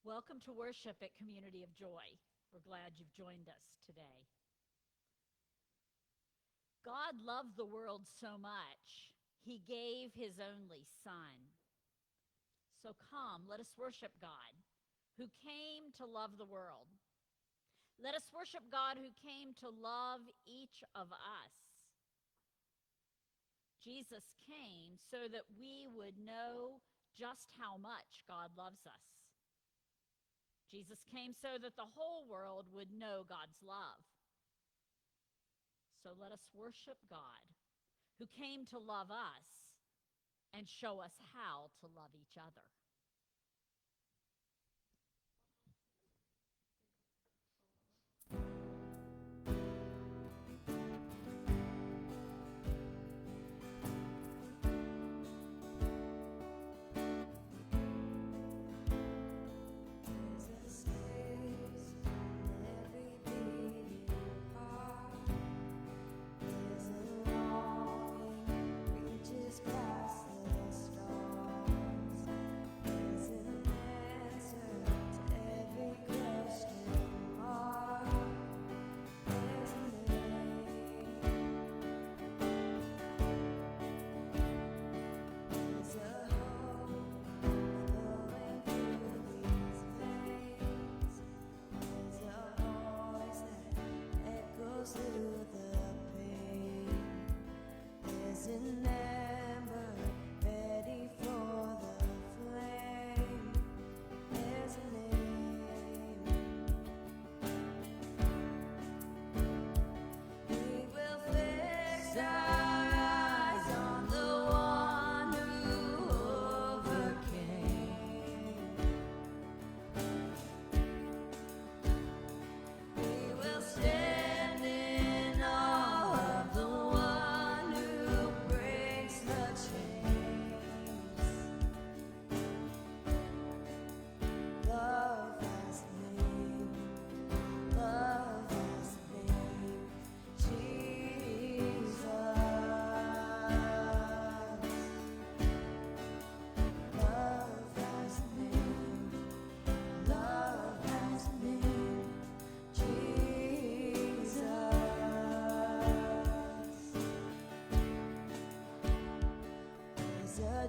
Welcome to worship at Community of Joy. We're glad you've joined us today. God loved the world so much, he gave his only Son. So come, let us worship God, who came to love the world. Let us worship God who came to love each of us. Jesus came so that we would know just how much God loves us. Jesus came so that the whole world would know God's love. So let us worship God, who came to love us and show us how to love each other.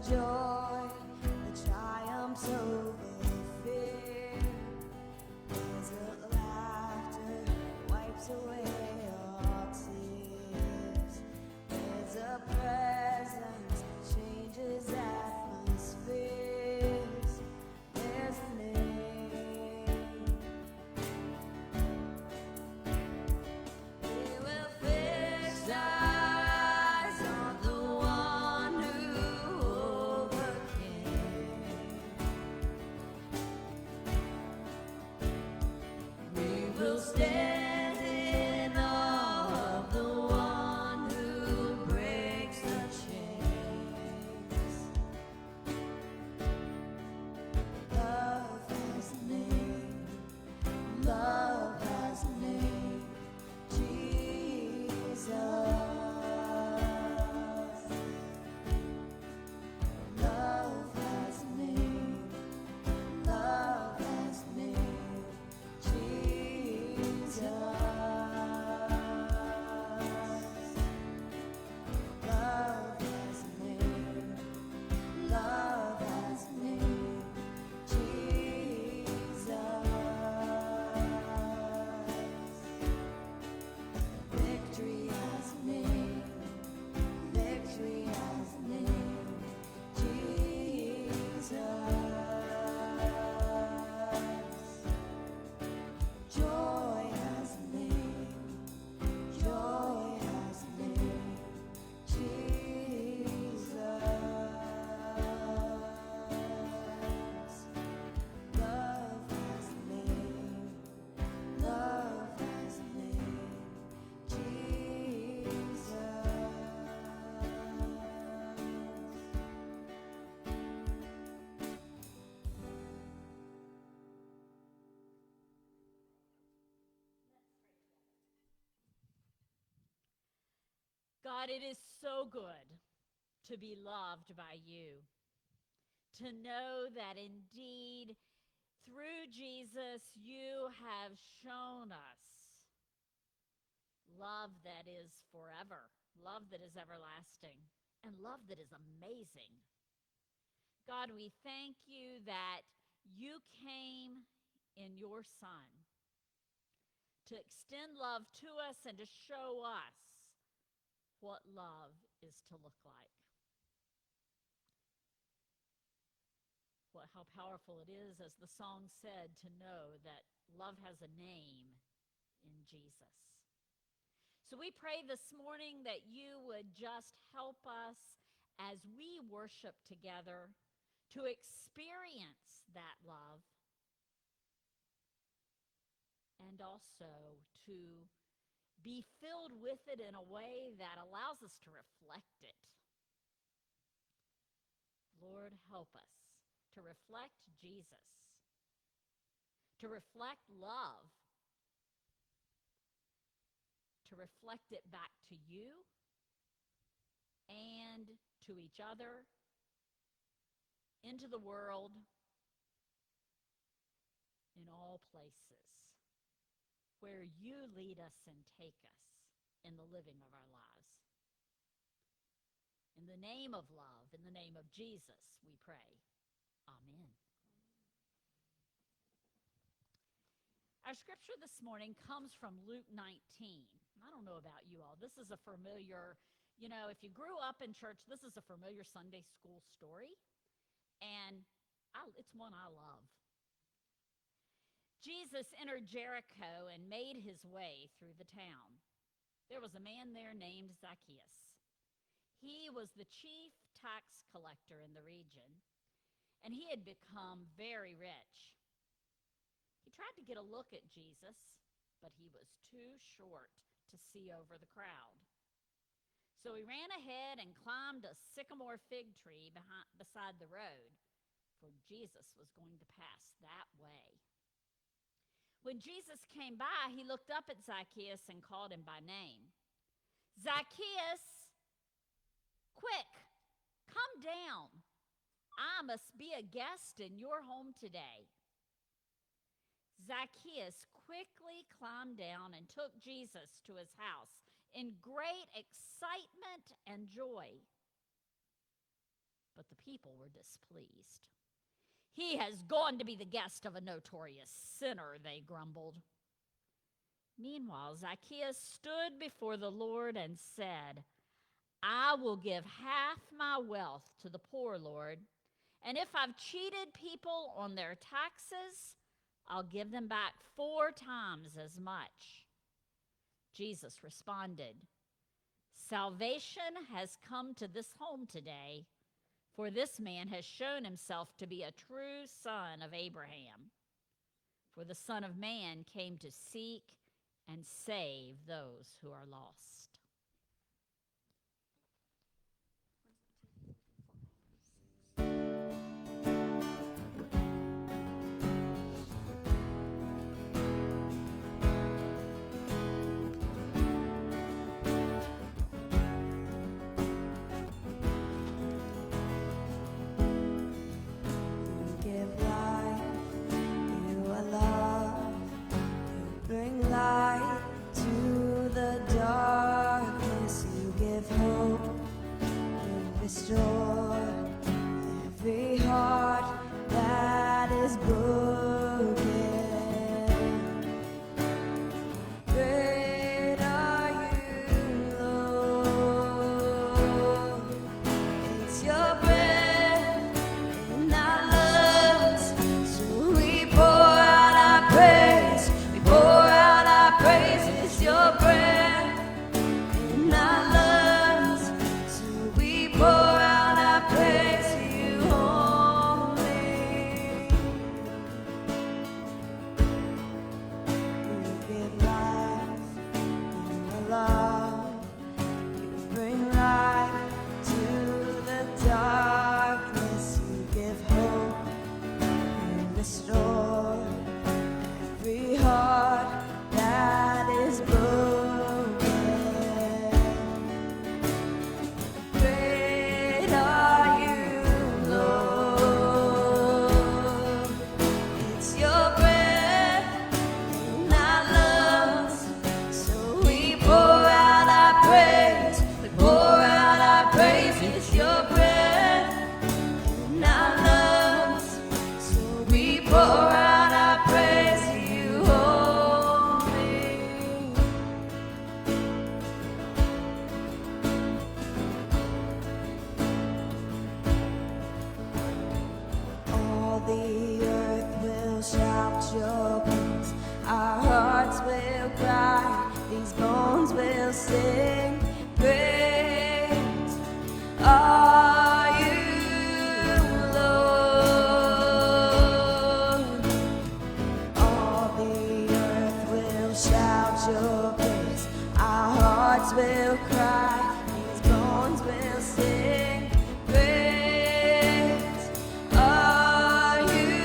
Joy that triumphs over fear. There's a laughter wipes away all tears. There's a presence changes atmospheres. There's a name. We will fix our eyes on the one who overcame. We will stand in awe of the one who breaks the chains. Love has a name. Love has a name. Jesus. Love has a name. Love has a name. Jesus. Love has a name. Love has a name. Jesus. Victory has a name. Victory has a name. Jesus. Joy has a name. Joy has a name. Jesus. Love has a name. Love has a name. Jesus. God, it is so good to be loved by you, to know that indeed Through Jesus, you have shown us love that is forever, love that is everlasting, and love that is amazing. God, we thank you that you came in your Son to extend love to us and to show us what love is to look like. How powerful it is, as the song said, to know that love has a name in Jesus. So we pray this morning that you would just help us as we worship together to experience that love and also to be filled with it in a way that allows us to reflect it. Lord, help us to reflect Jesus, to reflect love, to reflect it back to you and to each other, into the world, in all places where you lead us and take us in the living of our lives. In the name of love, in the name of Jesus, we pray. Amen. Our scripture this morning comes from Luke 19. I don't know about you all. This is a familiar, if you grew up in church, this is a familiar Sunday school story. And it's one I love. Jesus entered Jericho and made his way through the town. There was a man there named Zacchaeus. He was the chief tax collector in the region, and he had become very rich. He tried to get a look at Jesus, but he was too short to see over the crowd. So he ran ahead and climbed a sycamore fig tree beside the road, for Jesus was going to pass that way. When Jesus came by, he looked up at Zacchaeus and called him by name. "Zacchaeus, quick, come down. I must be a guest in your home today." Zacchaeus quickly climbed down and took Jesus to his house in great excitement and joy. But the people were displeased. "He has gone to be the guest of a notorious sinner," they grumbled. Meanwhile, Zacchaeus stood before the Lord and said, "I will give half my wealth to the poor, Lord, and if I've cheated people on their taxes, I'll give them back 4 times as much." Jesus responded, "Salvation has come to this home today, for this man has shown himself to be a true son of Abraham. For the Son of Man came to seek and save those who are lost." You give life, you are love, you bring light to the dark. sing, great are you, Lord. All the earth will shout your praise. Our hearts will cry, these bones will sing, great are you,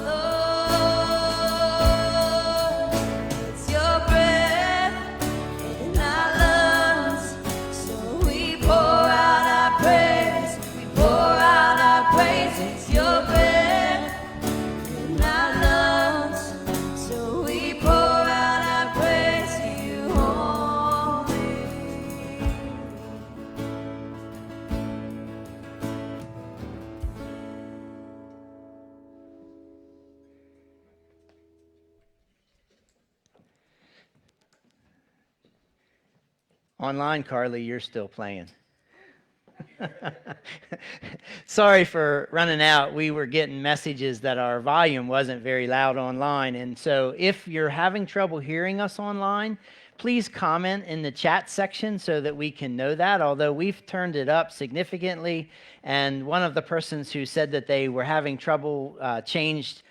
Lord. It's your breath in our lungs, so we pour out our praise. We pour out our praise. It's your breath in our lungs, so we pour out our praise to you only. Online, Carly, you're still playing. Sorry for running out. We were getting messages that our volume wasn't very loud online. And so if you're having trouble hearing us online, please comment in the chat section so that we can know that, although we've turned it up significantly. And one of the persons who said that they were having trouble changed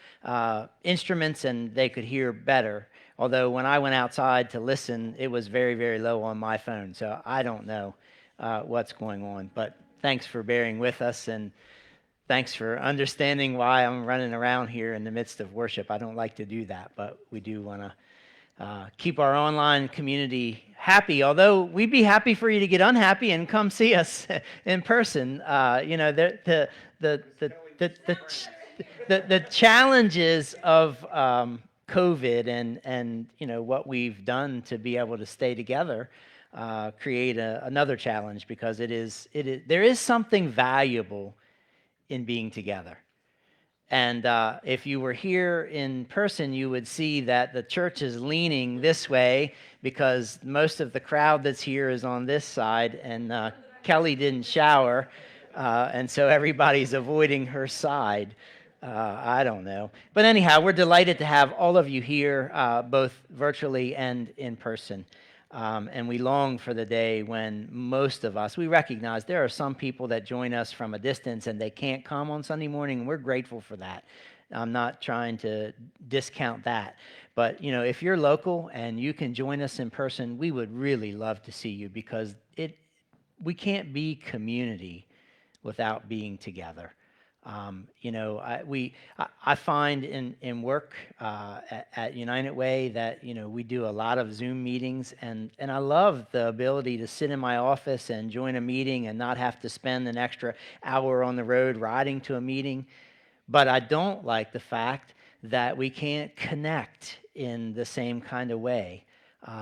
instruments and they could hear better. Although when I went outside to listen, it was very, very low on my phone. So I don't know what's going on. But thanks for bearing with us, and thanks for understanding why I'm running around here in the midst of worship. I don't like to do that, but we do want to keep our online community happy. Although we'd be happy for you to get unhappy and come see us in person. The challenges of COVID and what we've done to be able to stay together create another challenge, because there is something valuable in being together. And if you were here in person, you would see that the church is leaning this way because most of the crowd that's here is on this side, and Kelly didn't shower, and so everybody's avoiding her side. I don't know. But anyhow, we're delighted to have all of you here, both virtually and in person. And we long for the day when most of us, we recognize there are some people that join us from a distance and they can't come on Sunday morning, and we're grateful for that. I'm not trying to discount that. But, if you're local and you can join us in person, we would really love to see you, because we can't be community without being together. I find in work at United Way that we do a lot of Zoom meetings, and I love the ability to sit in my office and join a meeting and not have to spend an extra hour on the road riding to a meeting. But I don't like the fact that we can't connect in the same kind of way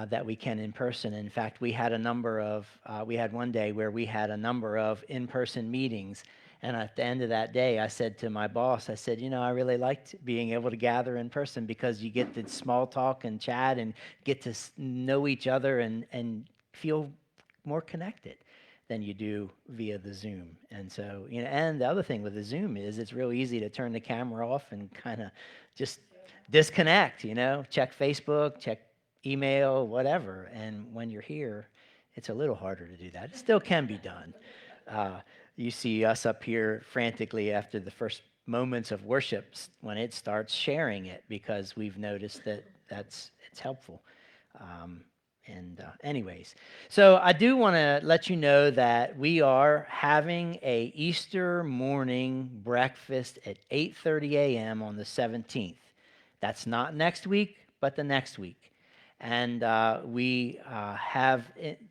that we can in person. In fact, we had one day where we had a number of in-person meetings. And at the end of that day, I said to my boss, I really liked being able to gather in person, because you get to small talk and chat and get to know each other and feel more connected than you do via the Zoom. And so, and the other thing with the Zoom is it's real easy to turn the camera off and kind of just disconnect, check Facebook, check email, whatever. And when you're here, it's a little harder to do that. It still can be done. You see us up here frantically after the first moments of worship when it starts sharing it, because we've noticed that it's helpful. Anyways, so I do want to let you know that we are having a Easter morning breakfast at 8:30 a.m. on the 17th. That's not next week, but the next week. And we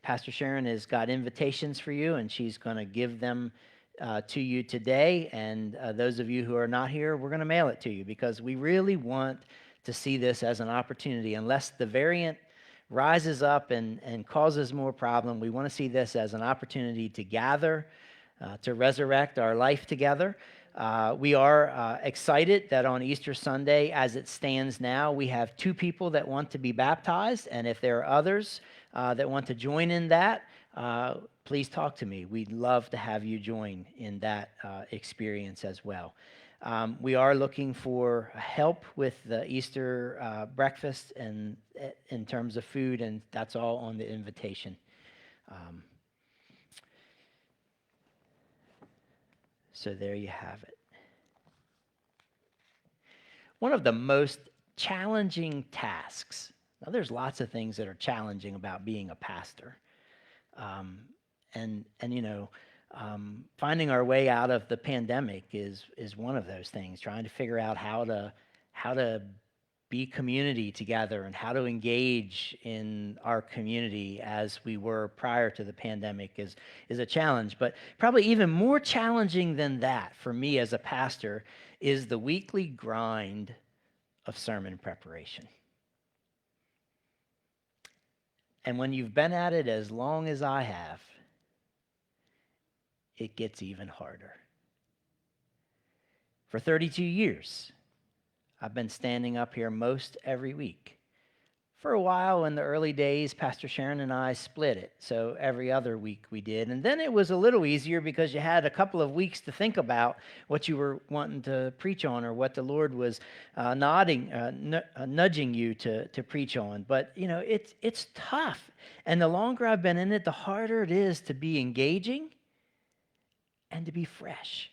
Pastor Sharon has got invitations for you, and she's going to give them to you today. And those of you who are not here, we're going to mail it to you, because we really want to see this as an opportunity. Unless the variant rises up and causes more problem, we want to see this as an opportunity to gather, to resurrect our life together. We are excited that on Easter Sunday, as it stands now, we have 2 people that want to be baptized. And if there are others that want to join in that, please talk to me. We'd love to have you join in that experience as well. We are looking for help with the Easter breakfast and in terms of food, and that's all on the invitation. Um, so there you have it. One of the most challenging tasks. Now, there's lots of things that are challenging about being a pastor. Um, and finding our way out of the pandemic is one of those things. Trying to figure out how to be community together and how to engage in our community as we were prior to the pandemic is a challenge. But probably even more challenging than that for me as a pastor is the weekly grind of sermon preparation. And when you've been at it as long as I have, it gets even harder. For 32 years, I've been standing up here most every week. For a while in the early days, Pastor Sharon and I split it, so every other week we did. And then it was a little easier because you had a couple of weeks to think about what you were wanting to preach on or what the Lord was nudging you to preach on. But, it's tough. And the longer I've been in it, the harder it is to be engaging and to be fresh.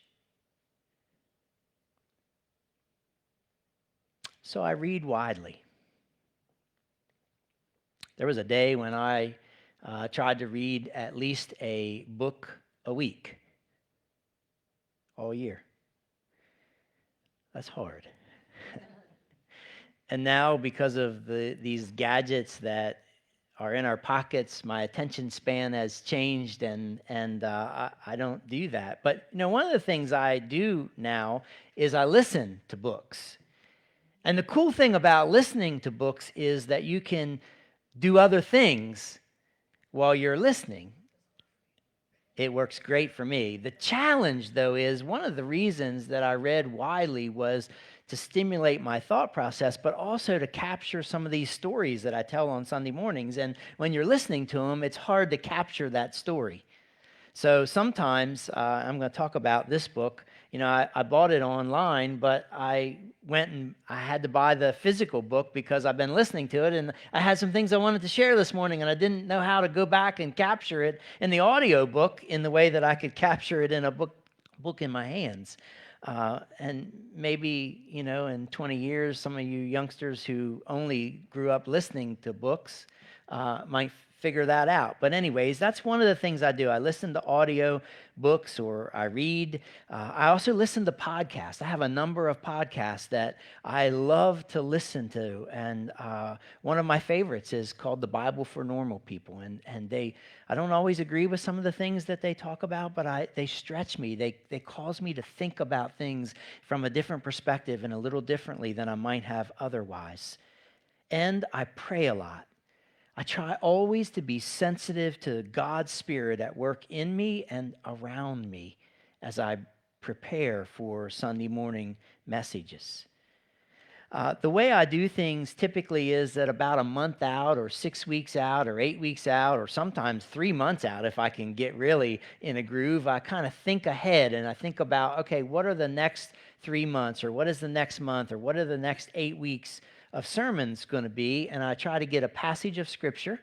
So I read widely. There was a day when I tried to read at least a book a week all year. That's hard. And now, because of these gadgets that are in our pockets, my attention span has changed, and I don't do that. But one of the things I do now is I listen to books. And the cool thing about listening to books is that you can do other things while you're listening. It works great for me. The challenge, though, is one of the reasons that I read widely was to stimulate my thought process, but also to capture some of these stories that I tell on Sunday mornings. And when you're listening to them, it's hard to capture that story. So sometimes, I'm going to talk about this book. I bought it online, but I went and I had to buy the physical book because I've been listening to it, and I had some things I wanted to share this morning, and I didn't know how to go back and capture it in the audio book in the way that I could capture it in a book in my hands. And maybe, in 20 years, some of you youngsters who only grew up listening to books might figure that out. But anyways, that's one of the things I do. I listen to audio books or I read. I also listen to podcasts. I have a number of podcasts that I love to listen to. And one of my favorites is called The Bible for Normal People. And I don't always agree with some of the things that they talk about, but they stretch me. They cause me to think about things from a different perspective and a little differently than I might have otherwise. And I pray a lot. I try always to be sensitive to God's Spirit at work in me and around me as I prepare for Sunday morning messages. The way I do things typically is that about a month out or 6 weeks out or 8 weeks out or sometimes 3 months out, if I can get really in a groove, I kind of think ahead and I think about, okay, what are the next 3 months or what is the next month or what are the next 8 weeks of sermons going to be, and I try to get a passage of Scripture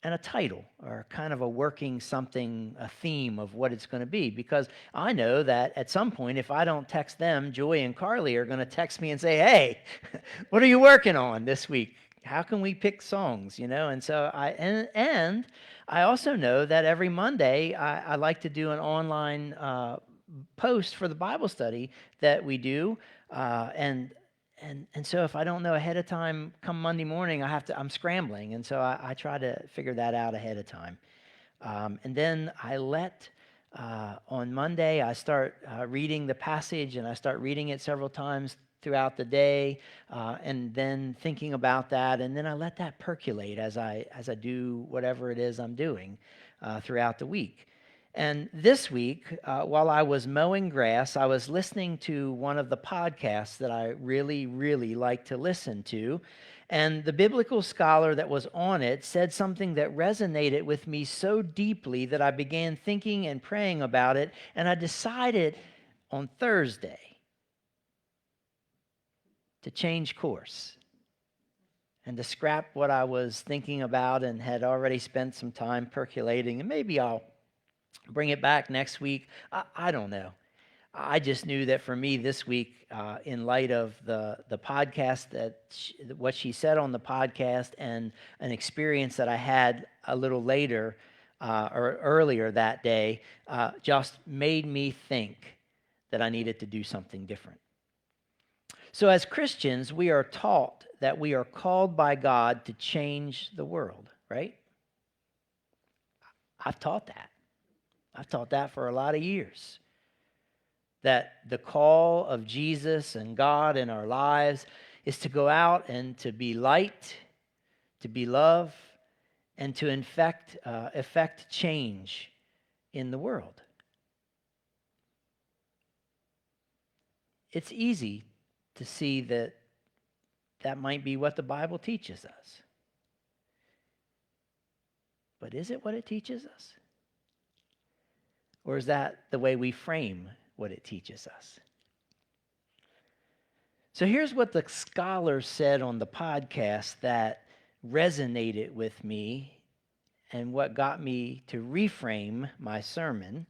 and a title or kind of a working something, a theme of what it's going to be, because I know that at some point, if I don't text them, Joy and Carly are going to text me and say, hey, what are you working on this week? How can we pick songs, And so and I also know that every Monday I like to do an online post for the Bible study that we do, and so if I don't know ahead of time, come Monday morning, I'm scrambling. And so I try to figure that out ahead of time. And then on Monday, I start reading the passage, and I start reading it several times throughout the day, and then thinking about that. And then I let that percolate as I do whatever it is I'm doing throughout the week. And this week, while I was mowing grass, I was listening to one of the podcasts that I really, really like to listen to. And the biblical scholar that was on it said something that resonated with me so deeply that I began thinking and praying about it. And I decided on Thursday to change course and to scrap what I was thinking about and had already spent some time percolating. And maybe I'll bring it back next week. I don't know. I just knew that for me this week, in light of the podcast, what she said on the podcast and an experience that I had a little later or earlier that day, just made me think that I needed to do something different. So as Christians, we are taught that we are called by God to change the world, right? I've taught that. I've taught that for a lot of years. That the call of Jesus and God in our lives is to go out and to be light, to be love, and to effect change in the world. It's easy to see that that might be what the Bible teaches us. But is it what it teaches us? Or is that the way we frame what it teaches us? So here's what the scholars said on the podcast that resonated with me and what got me to reframe my sermon.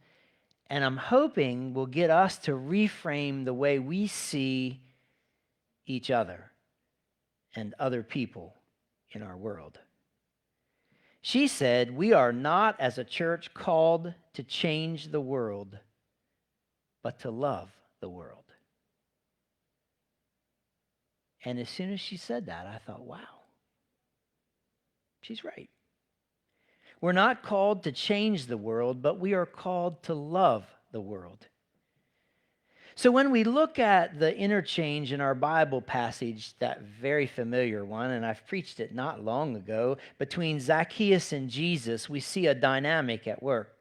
And I'm hoping will get us to reframe the way we see each other and other people in our world. She said, we are not as a church called to change the world, but to love the world. And as soon as she said that, I thought, wow, she's right. We're not called to change the world, but we are called to love the world. So when we look at the interchange in our Bible passage, that very familiar one, and I've preached it not long ago, between Zacchaeus and Jesus, we see a dynamic at work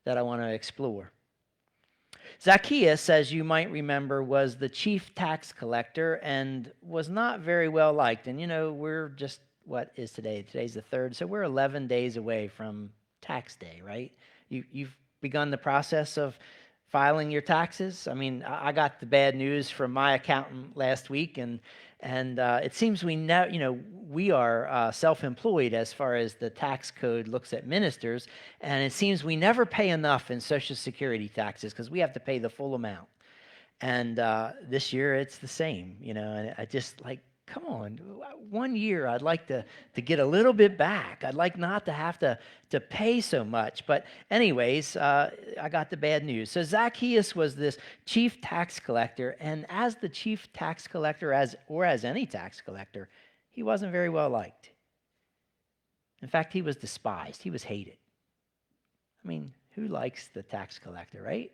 that I want to explore. Zacchaeus, as you might remember, was the chief tax collector and was not very well liked. And we're just, what is today? Today's the 3rd, so we're 11 days away from tax day, right? You've begun the process of filing your taxes. I mean, I got the bad news from my accountant last week, and it seems we are self-employed as far as the tax code looks at ministers, and it seems we never pay enough in Social Security taxes because we have to pay the full amount. And this year it's the same, and I just come on, 1 year I'd like to get a little bit back. I'd like not to have to pay so much. But anyways, I got the bad news. So Zacchaeus was this chief tax collector, and as the chief tax collector, as any tax collector, he wasn't very well liked. In fact, he was despised. He was hated. I mean, who likes the tax collector, right?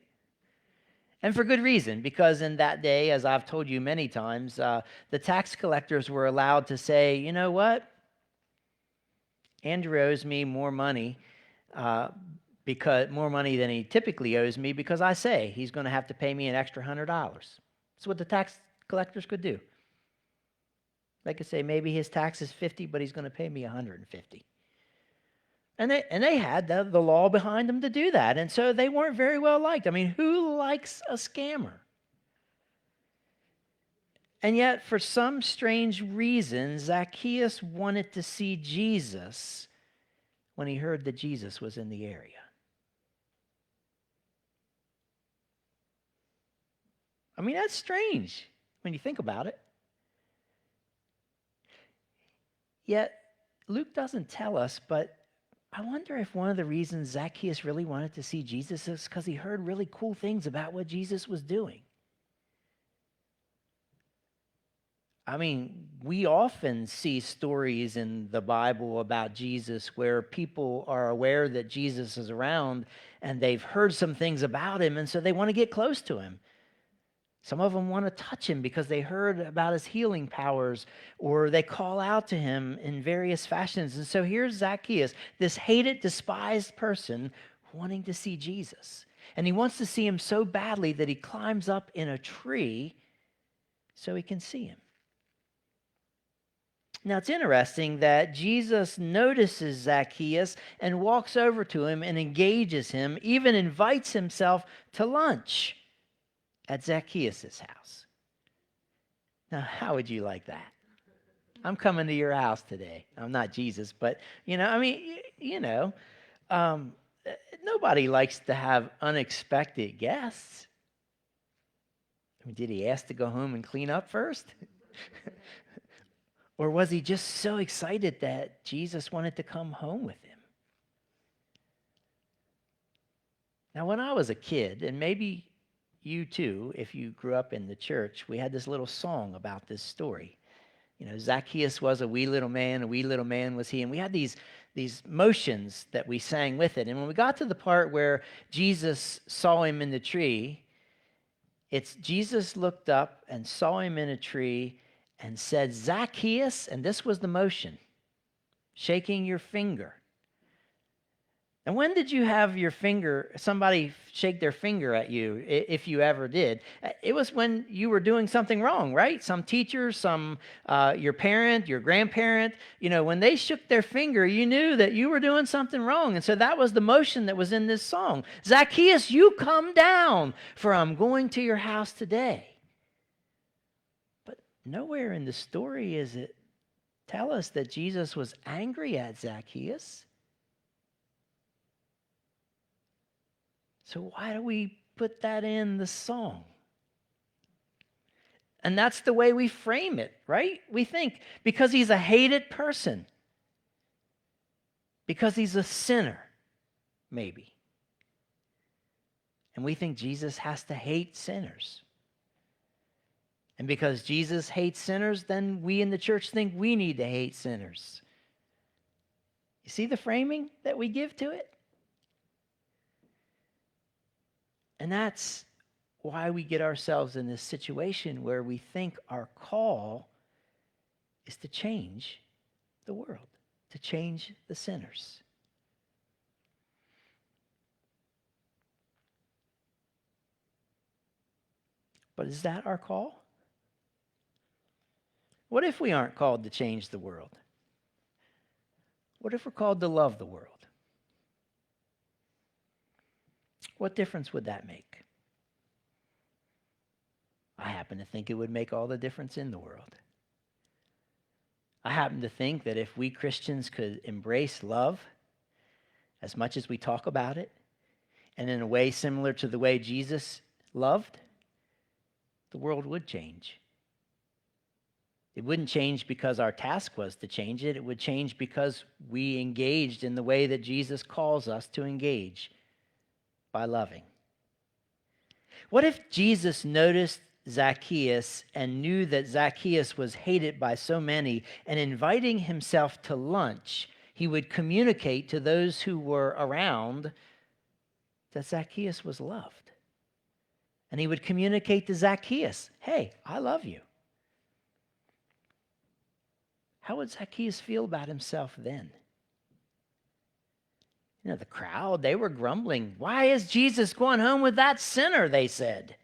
And for good reason, because in that day, as I've told you many times, the tax collectors were allowed to say, you know what? Andrew owes me more money, because more money than he typically owes me, because I say he's going to have to pay me an extra $100. That's what the tax collectors could do. They could say maybe his tax is $50, but he's going to pay me $150. And they had the law behind them to do that. And so they weren't very well liked. I mean, who likes a scammer? And yet, for some strange reason, Zacchaeus wanted to see Jesus when he heard that Jesus was in the area. I mean, that's strange when you think about it. Yet, Luke doesn't tell us, but I wonder if one of the reasons Zacchaeus really wanted to see Jesus is because he heard really cool things about what Jesus was doing. I mean, we often see stories in the Bible about Jesus where people are aware that Jesus is around and they've heard some things about him, and so they want to get close to him. Some of them want to touch him because they heard about his healing powers, or they call out to him in various fashions. And so here's Zacchaeus, this hated, despised person wanting to see Jesus. And he wants to see him so badly that he climbs up in a tree so he can see him. Now, it's interesting that Jesus notices Zacchaeus and walks over to him and engages him, even invites himself to lunch at Zacchaeus' house. Now, how would you like that? I'm coming to your house today. I'm not Jesus, but, um, nobody likes to have unexpected guests. I mean, did he ask to go home and clean up first? Or was he just so excited that Jesus wanted to come home with him? Now, when I was a kid, and maybe you too, if you grew up in the church, we had this little song about this story. Zacchaeus was a wee little man was he. And we had these motions that we sang with it. And when we got to the part where Jesus saw him in the tree, it's Jesus looked up and saw him in a tree and said, Zacchaeus, and this was the motion, shaking your finger. And when did you have somebody shake their finger at you, if you ever did? It was when you were doing something wrong, right? Some teacher, your parent, your grandparent, when they shook their finger, you knew that you were doing something wrong. And so that was the motion that was in this song. Zacchaeus, you come down, for I'm going to your house today. But nowhere in the story is it tell us that Jesus was angry at Zacchaeus. So why do we put that in the song? And that's the way we frame it, right? We think because he's a hated person, because he's a sinner, maybe. And we think Jesus has to hate sinners. And because Jesus hates sinners, then we in the church think we need to hate sinners. You see the framing that we give to it? And that's why we get ourselves in this situation where we think our call is to change the world, to change the sinners. But is that our call? What if we aren't called to change the world? What if we're called to love the world? What difference would that make? I happen to think it would make all the difference in the world. I happen to think that if we Christians could embrace love as much as we talk about it, and in a way similar to the way Jesus loved, the world would change. It wouldn't change because our task was to change it. It would change because we engaged in the way that Jesus calls us to engage, by loving. What if Jesus noticed Zacchaeus and knew that Zacchaeus was hated by so many, and inviting himself to lunch, he would communicate to those who were around that Zacchaeus was loved? And he would communicate to Zacchaeus, hey, I love you. How would Zacchaeus feel about himself then? The crowd, they were grumbling. Why is Jesus going home with that sinner, they said.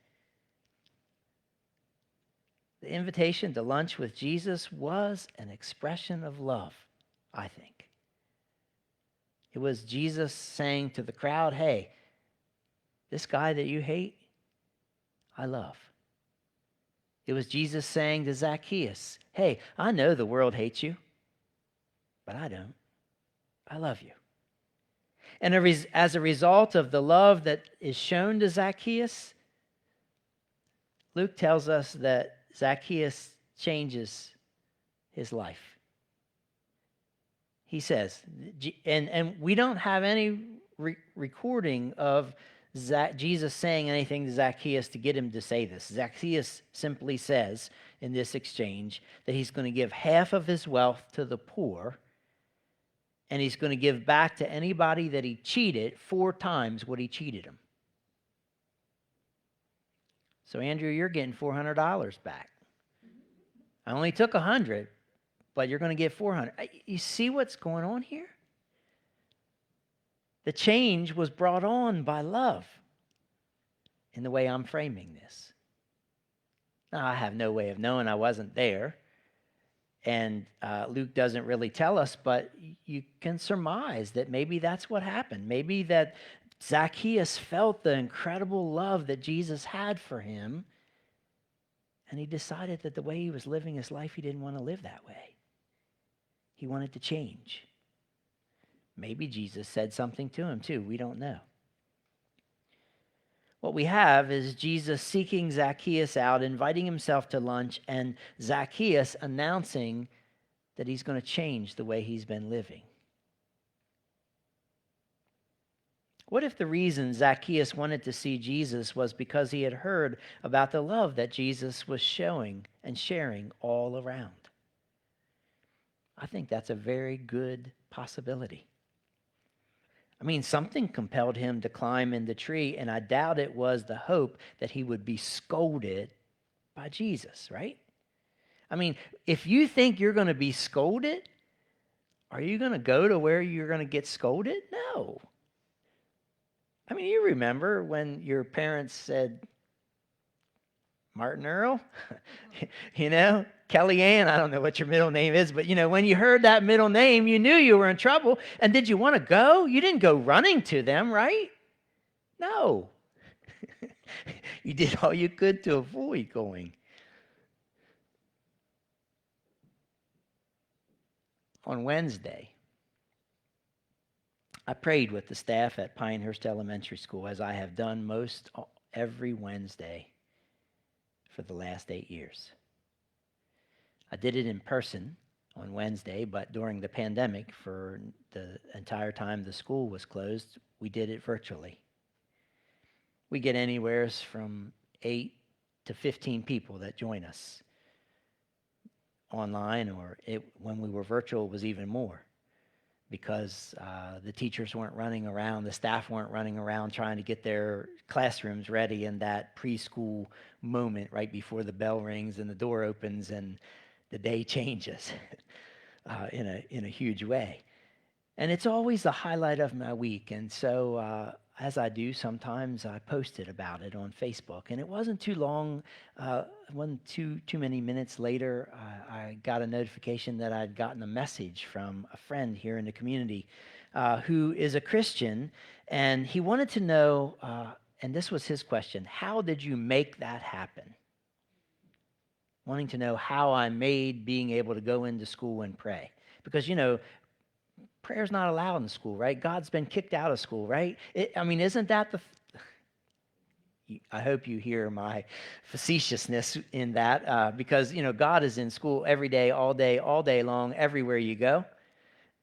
The invitation to lunch with Jesus was an expression of love, I think. It was Jesus saying to the crowd, hey, this guy that you hate, I love. It was Jesus saying to Zacchaeus, hey, I know the world hates you, but I don't. I love you. And as a result of the love that is shown to Zacchaeus, Luke tells us that Zacchaeus changes his life. He says, and we don't have any recording of Jesus saying anything to Zacchaeus to get him to say this. Zacchaeus simply says in this exchange that he's going to give half of his wealth to the poor, and he's going to give back to anybody that he cheated 4 times what he cheated him. So, Andrew, you're getting $400 back. I only took 100, but you're going to get 400. You see what's going on here? The change was brought on by love in the way I'm framing this. Now, I have no way of knowing. I wasn't there. And Luke doesn't really tell us, but you can surmise that maybe that's what happened. Maybe that Zacchaeus felt the incredible love that Jesus had for him, And he decided that the way he was living his life, he didn't want to live that way. He wanted to change. Maybe Jesus said something to him too. We don't know. What we have is Jesus seeking Zacchaeus out, inviting himself to lunch, and Zacchaeus announcing that he's going to change the way he's been living. What if the reason Zacchaeus wanted to see Jesus was because he had heard about the love that Jesus was showing and sharing all around? I think that's a very good possibility. I mean, something compelled him to climb in the tree, and I doubt it was the hope that he would be scolded by Jesus, right? I mean, if you think you're going to be scolded, are you going to go to where you're going to get scolded? No. I mean, you remember when your parents said, Martin Earl, Kellyanne, I don't know what your middle name is, but when you heard that middle name, you knew you were in trouble. And did you want to go? You didn't go running to them, right? No. You did all you could to avoid going. On Wednesday, I prayed with the staff at Pinehurst Elementary School, as I have done most every Wednesday for the last 8 years. I did it in person on Wednesday, but during the pandemic, for the entire time the school was closed, we did it virtually. We get anywhere from 8 to 15 people that join us online, or when we were virtual, it was even more, because the teachers weren't running around, the staff weren't running around trying to get their classrooms ready in that preschool moment right before the bell rings and the door opens and the day changes in a huge way. And it's always the highlight of my week. And so as I do, sometimes I posted about it on Facebook. And it wasn't too long, wasn't too many minutes later, I got a notification that I'd gotten a message from a friend here in the community who is a Christian. And he wanted to know, and this was his question, how did you make that happen? Wanting to know how I made being able to go into school and pray. Because, prayer's not allowed in school, right? God's been kicked out of school, right? Isn't that I hope you hear my facetiousness in that, because, God is in school every day, all day long, everywhere you go.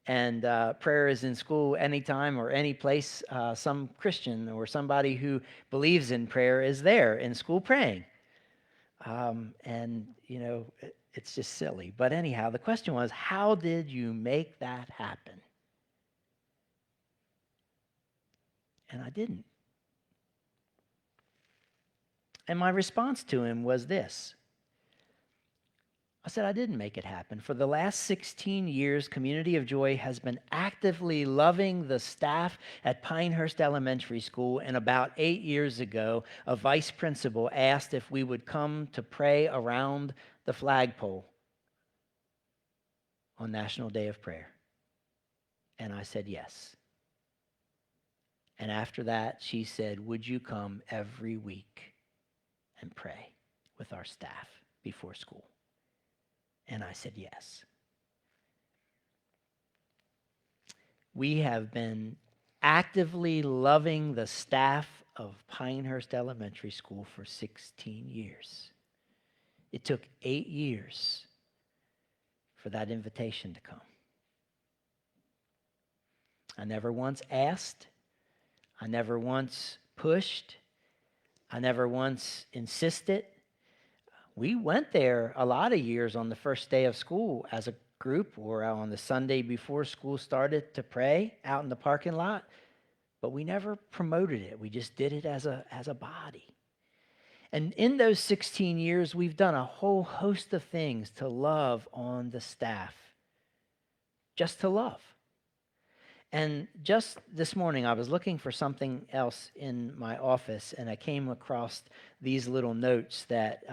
And prayer is in school anytime or any place. Some Christian or somebody who believes in prayer is there in school praying. It's just silly. But anyhow, the question was, how did you make that happen? And I didn't. And my response to him was this. I said, I didn't make it happen. For the last 16 years, Community of Joy has been actively loving the staff at Pinehurst Elementary School, and about 8 years ago, a vice principal asked if we would come to pray around the flagpole on National Day of Prayer. And I said yes. And after that, she said, would you come every week and pray with our staff before school? And I said yes. We have been actively loving the staff of Pinehurst Elementary School for 16 years. It took 8 years for that invitation to come. I never once asked. I never once pushed. I never once insisted. We went there a lot of years on the first day of school as a group, or on the Sunday before school started, to pray out in the parking lot, but we never promoted it. We just did it as a body. And in those 16 years, we've done a whole host of things to love on the staff, just to love. And just this morning, I was looking for something else in my office, and I came across these little notes that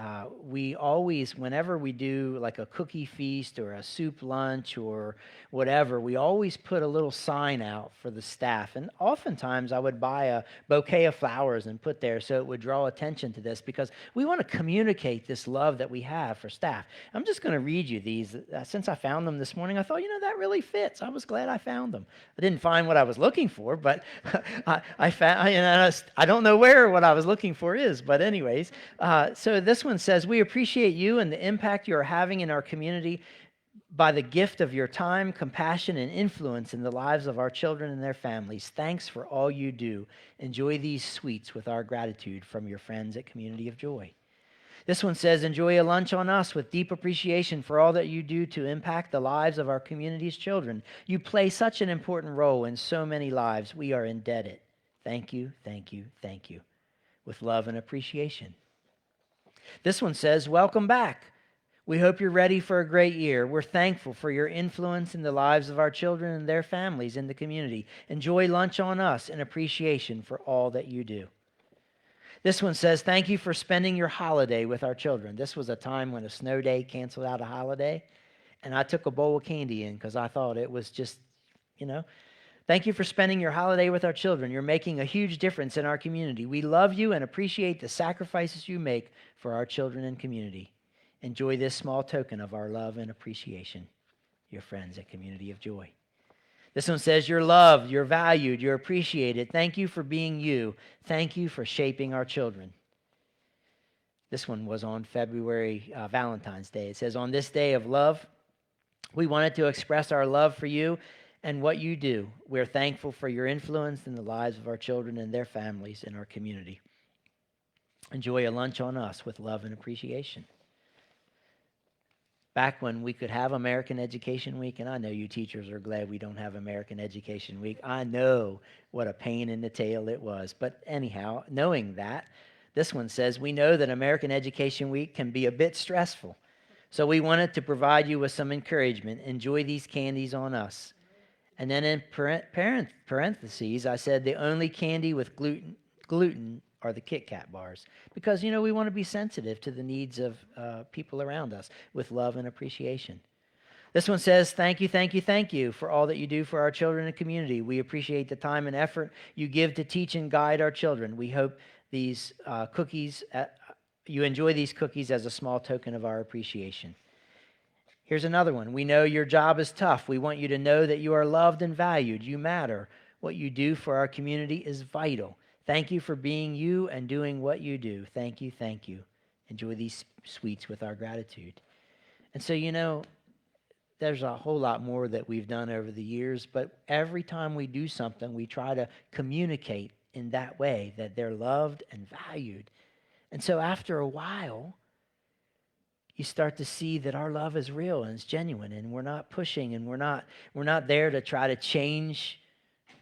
we always, whenever we do like a cookie feast or a soup lunch or whatever, we always put a little sign out for the staff. And oftentimes I would buy a bouquet of flowers and put there so it would draw attention to this, because we want to communicate this love that we have for staff. I'm just going to read you these. Since I found them this morning, I thought, that really fits. I was glad I found them. I didn't find what I was looking for, but I found, I don't know where what I was looking for is, but anyways. So this one says, we appreciate you and the impact you are having in our community by the gift of your time, compassion, and influence in the lives of our children and their families. Thanks for all you do. Enjoy these sweets with our gratitude from your friends at Community of Joy. This one says, enjoy a lunch on us with deep appreciation for all that you do to impact the lives of our community's children. You play such an important role in so many lives. We are indebted. Thank you, thank you, thank you. With love and appreciation. This one says, welcome back. We hope you're ready for a great year. We're thankful for your influence in the lives of our children and their families in the community. Enjoy lunch on us in appreciation for all that you do. This one says, thank you for spending your holiday with our children. This was a time when a snow day canceled out a holiday, and I took a bowl of candy in because I thought it was just, Thank you for spending your holiday with our children. You're making a huge difference in our community. We love you and appreciate the sacrifices you make for our children and community. Enjoy this small token of our love and appreciation. Your friends at Community of Joy. This one says, you're loved, you're valued, you're appreciated. Thank you for being you. Thank you for shaping our children. This one was on Valentine's Day. It says, on this day of love, we wanted to express our love for you and what you do. We're thankful for your influence in the lives of our children and their families in our community. Enjoy a lunch on us with love and appreciation. Back when we could have American Education Week, and I know you teachers are glad we don't have American Education Week. I know what a pain in the tail it was. But anyhow, knowing that, this one says, we know that American Education Week can be a bit stressful. So we wanted to provide you with some encouragement. Enjoy these candies on us. And then in parentheses, I said the only candy with gluten are the Kit Kat bars. Because, we want to be sensitive to the needs of people around us with love and appreciation. This one says, thank you, thank you, thank you for all that you do for our children and community. We appreciate the time and effort you give to teach and guide our children. We hope these you enjoy these cookies as a small token of our appreciation. Here's another one. We know your job is tough. We want you to know that you are loved and valued. You matter. What you do for our community is vital. Thank you for being you and doing what you do. Thank you, thank you. Enjoy these sweets with our gratitude. And so, there's a whole lot more that we've done over the years, but every time we do something, we try to communicate in that way, that they're loved and valued. And so after a while, you start to see that our love is real and it's genuine, and we're not pushing, and we're not there to try to change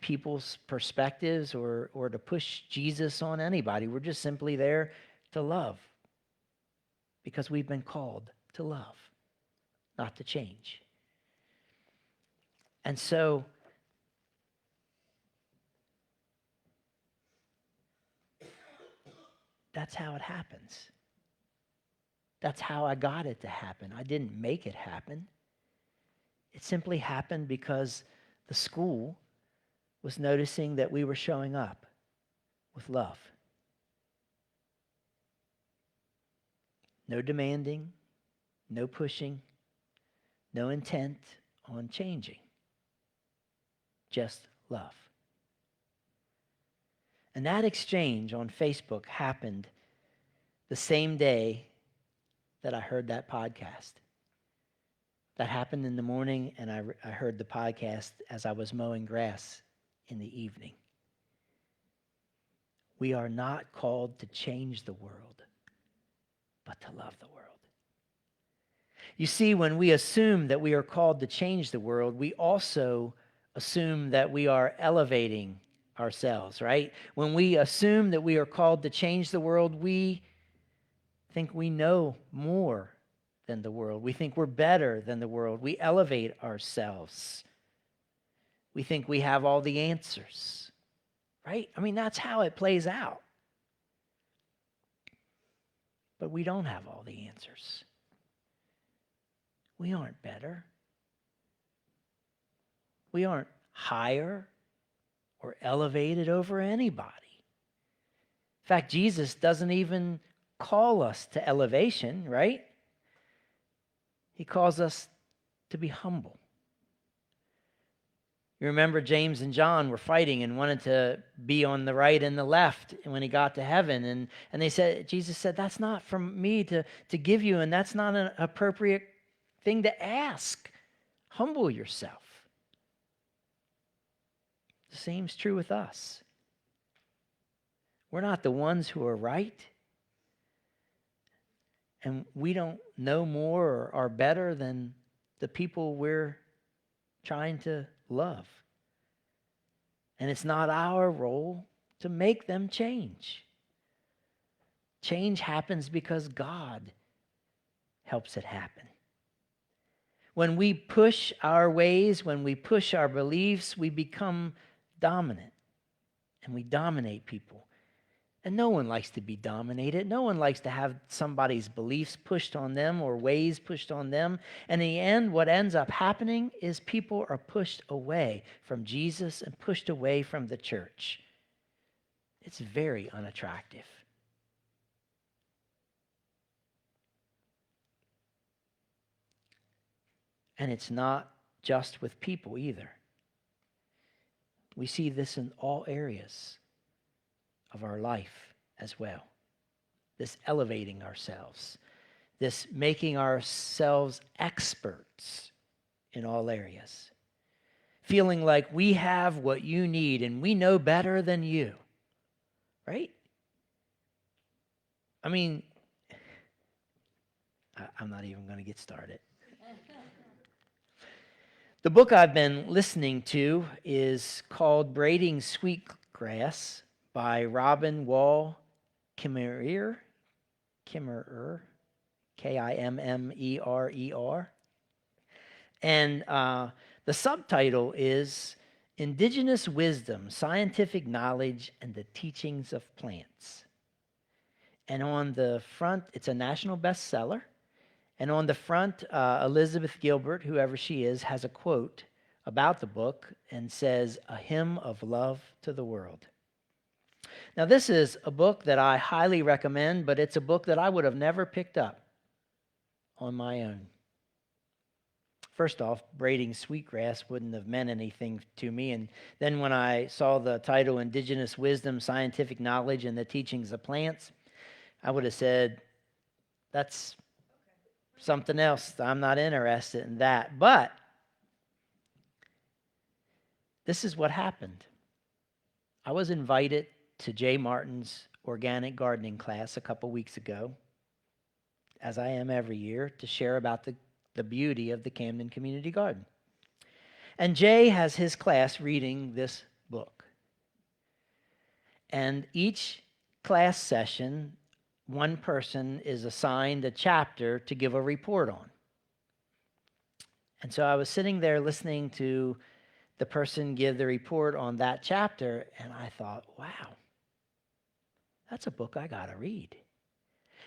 people's perspectives or to push Jesus on anybody. We're just simply there to love, because we've been called to love, not to change. And so that's how it happens. That's how I got it to happen. I didn't make it happen. It simply happened because the school was noticing that we were showing up with love. No demanding, no pushing, no intent on changing. Just love. And that exchange on Facebook happened the same day that I heard that podcast. That happened in the morning, and I heard the podcast as I was mowing grass in the evening. We are not called to change the world, but to love the world. You see, when we assume that we are called to change the world, we also assume that we are elevating ourselves, right? When we assume that we are called to change the world, we think we know more than the world. We think we're better than the world. We elevate ourselves. We think we have all the answers, right? I mean, that's how it plays out. But we don't have all the answers. We aren't better. We aren't higher or elevated over anybody. In fact, Jesus doesn't even call us to elevation, right? He calls us to be humble. You remember James and John were fighting and wanted to be on the right and the left when he got to heaven. And they said, Jesus said, that's not from me to give you, and that's not an appropriate thing to ask. Humble yourself. The same's true with us. We're not the ones who are right. And we don't know more or are better than the people we're trying to love. And it's not our role to make them change. Change happens because God helps it happen. When we push our ways, when we push our beliefs, we become dominant. And we dominate people. And no one likes to be dominated. No one likes to have somebody's beliefs pushed on them or ways pushed on them. And in the end, what ends up happening is people are pushed away from Jesus and pushed away from the church. It's very unattractive. And it's not just with people either. We see this in all areas of our life as well. This elevating ourselves, this making ourselves experts in all areas, feeling like we have what you need and we know better than you, right? I mean, I'm not even going to get started. The book I've been listening to is called Braiding Sweetgrass by Robin Wall Kimmerer, Kimmerer, Kimmerer. And the subtitle is Indigenous Wisdom, Scientific Knowledge, and the Teachings of Plants. And on the front, it's a national bestseller. And on the front, Elizabeth Gilbert, whoever she is, has a quote about the book and says, "A hymn of love to the world." Now, this is a book that I highly recommend, but it's a book that I would have never picked up on my own. First off, braiding sweetgrass wouldn't have meant anything to me. And then when I saw the title, Indigenous Wisdom, Scientific Knowledge, and the Teachings of Plants, I would have said, that's something else. I'm not interested in that. But this is what happened. I was invited to Jay Martin's organic gardening class a couple weeks ago, as I am every year, to share about the beauty of the Camden Community Garden. And Jay has his class reading this book. And each class session, one person is assigned a chapter to give a report on. And so I was sitting there listening to the person give the report on that chapter, and I thought, wow, that's a book I got to read.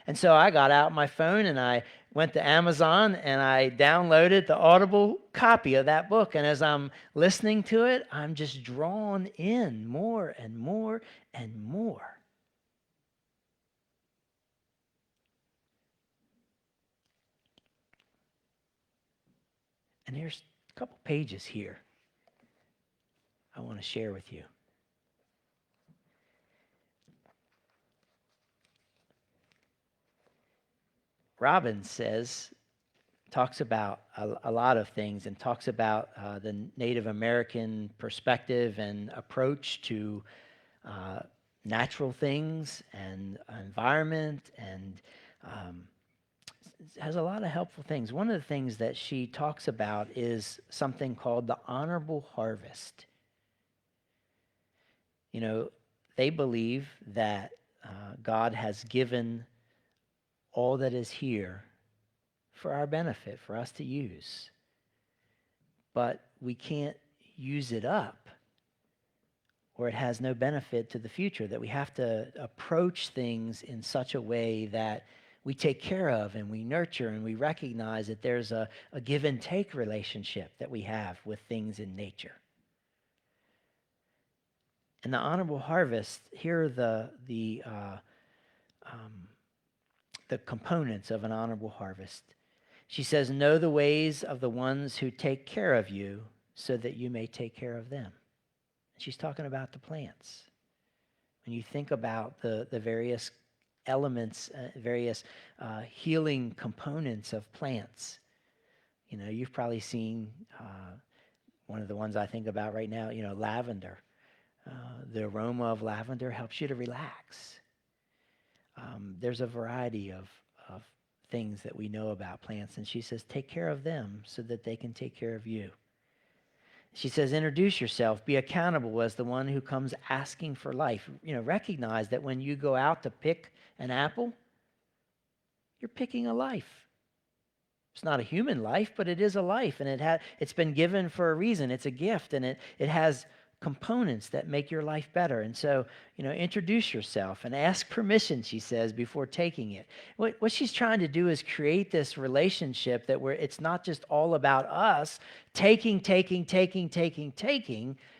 And so I got out my phone and I went to Amazon and I downloaded the Audible copy of that book. And as I'm listening to it, I'm just drawn in more and more and more. And there's a couple pages here I want to share with you. Robin talks about a lot of things and talks about the Native American perspective and approach to natural things and environment, and has a lot of helpful things. One of the things that she talks about is something called the honorable harvest. You know, they believe that God has given all that is here for our benefit, for us to use. But we can't use it up, or it has no benefit to the future, that we have to approach things in such a way that we take care of and we nurture and we recognize that there's a give and take relationship that we have with things in nature. And the honorable harvest, here are the components of an honorable harvest. She says, know the ways of the ones who take care of you so that you may take care of them. She's talking about the plants. When you think about the various elements, various healing components of plants, you've probably seen one of the ones I think about right now, lavender. The aroma of lavender helps you to relax. There's a variety of things that we know about plants, and she says, take care of them so that they can take care of you. She says, introduce yourself, be accountable as the one who comes asking for life. Recognize that when you go out to pick an apple, you're picking a life. It's not a human life, but it is a life, and it's been given for a reason. It's a gift, and it has components that make your life better. And so, introduce yourself and ask permission, she says, before taking it. What she's trying to do is create this relationship that where it's not just all about us taking,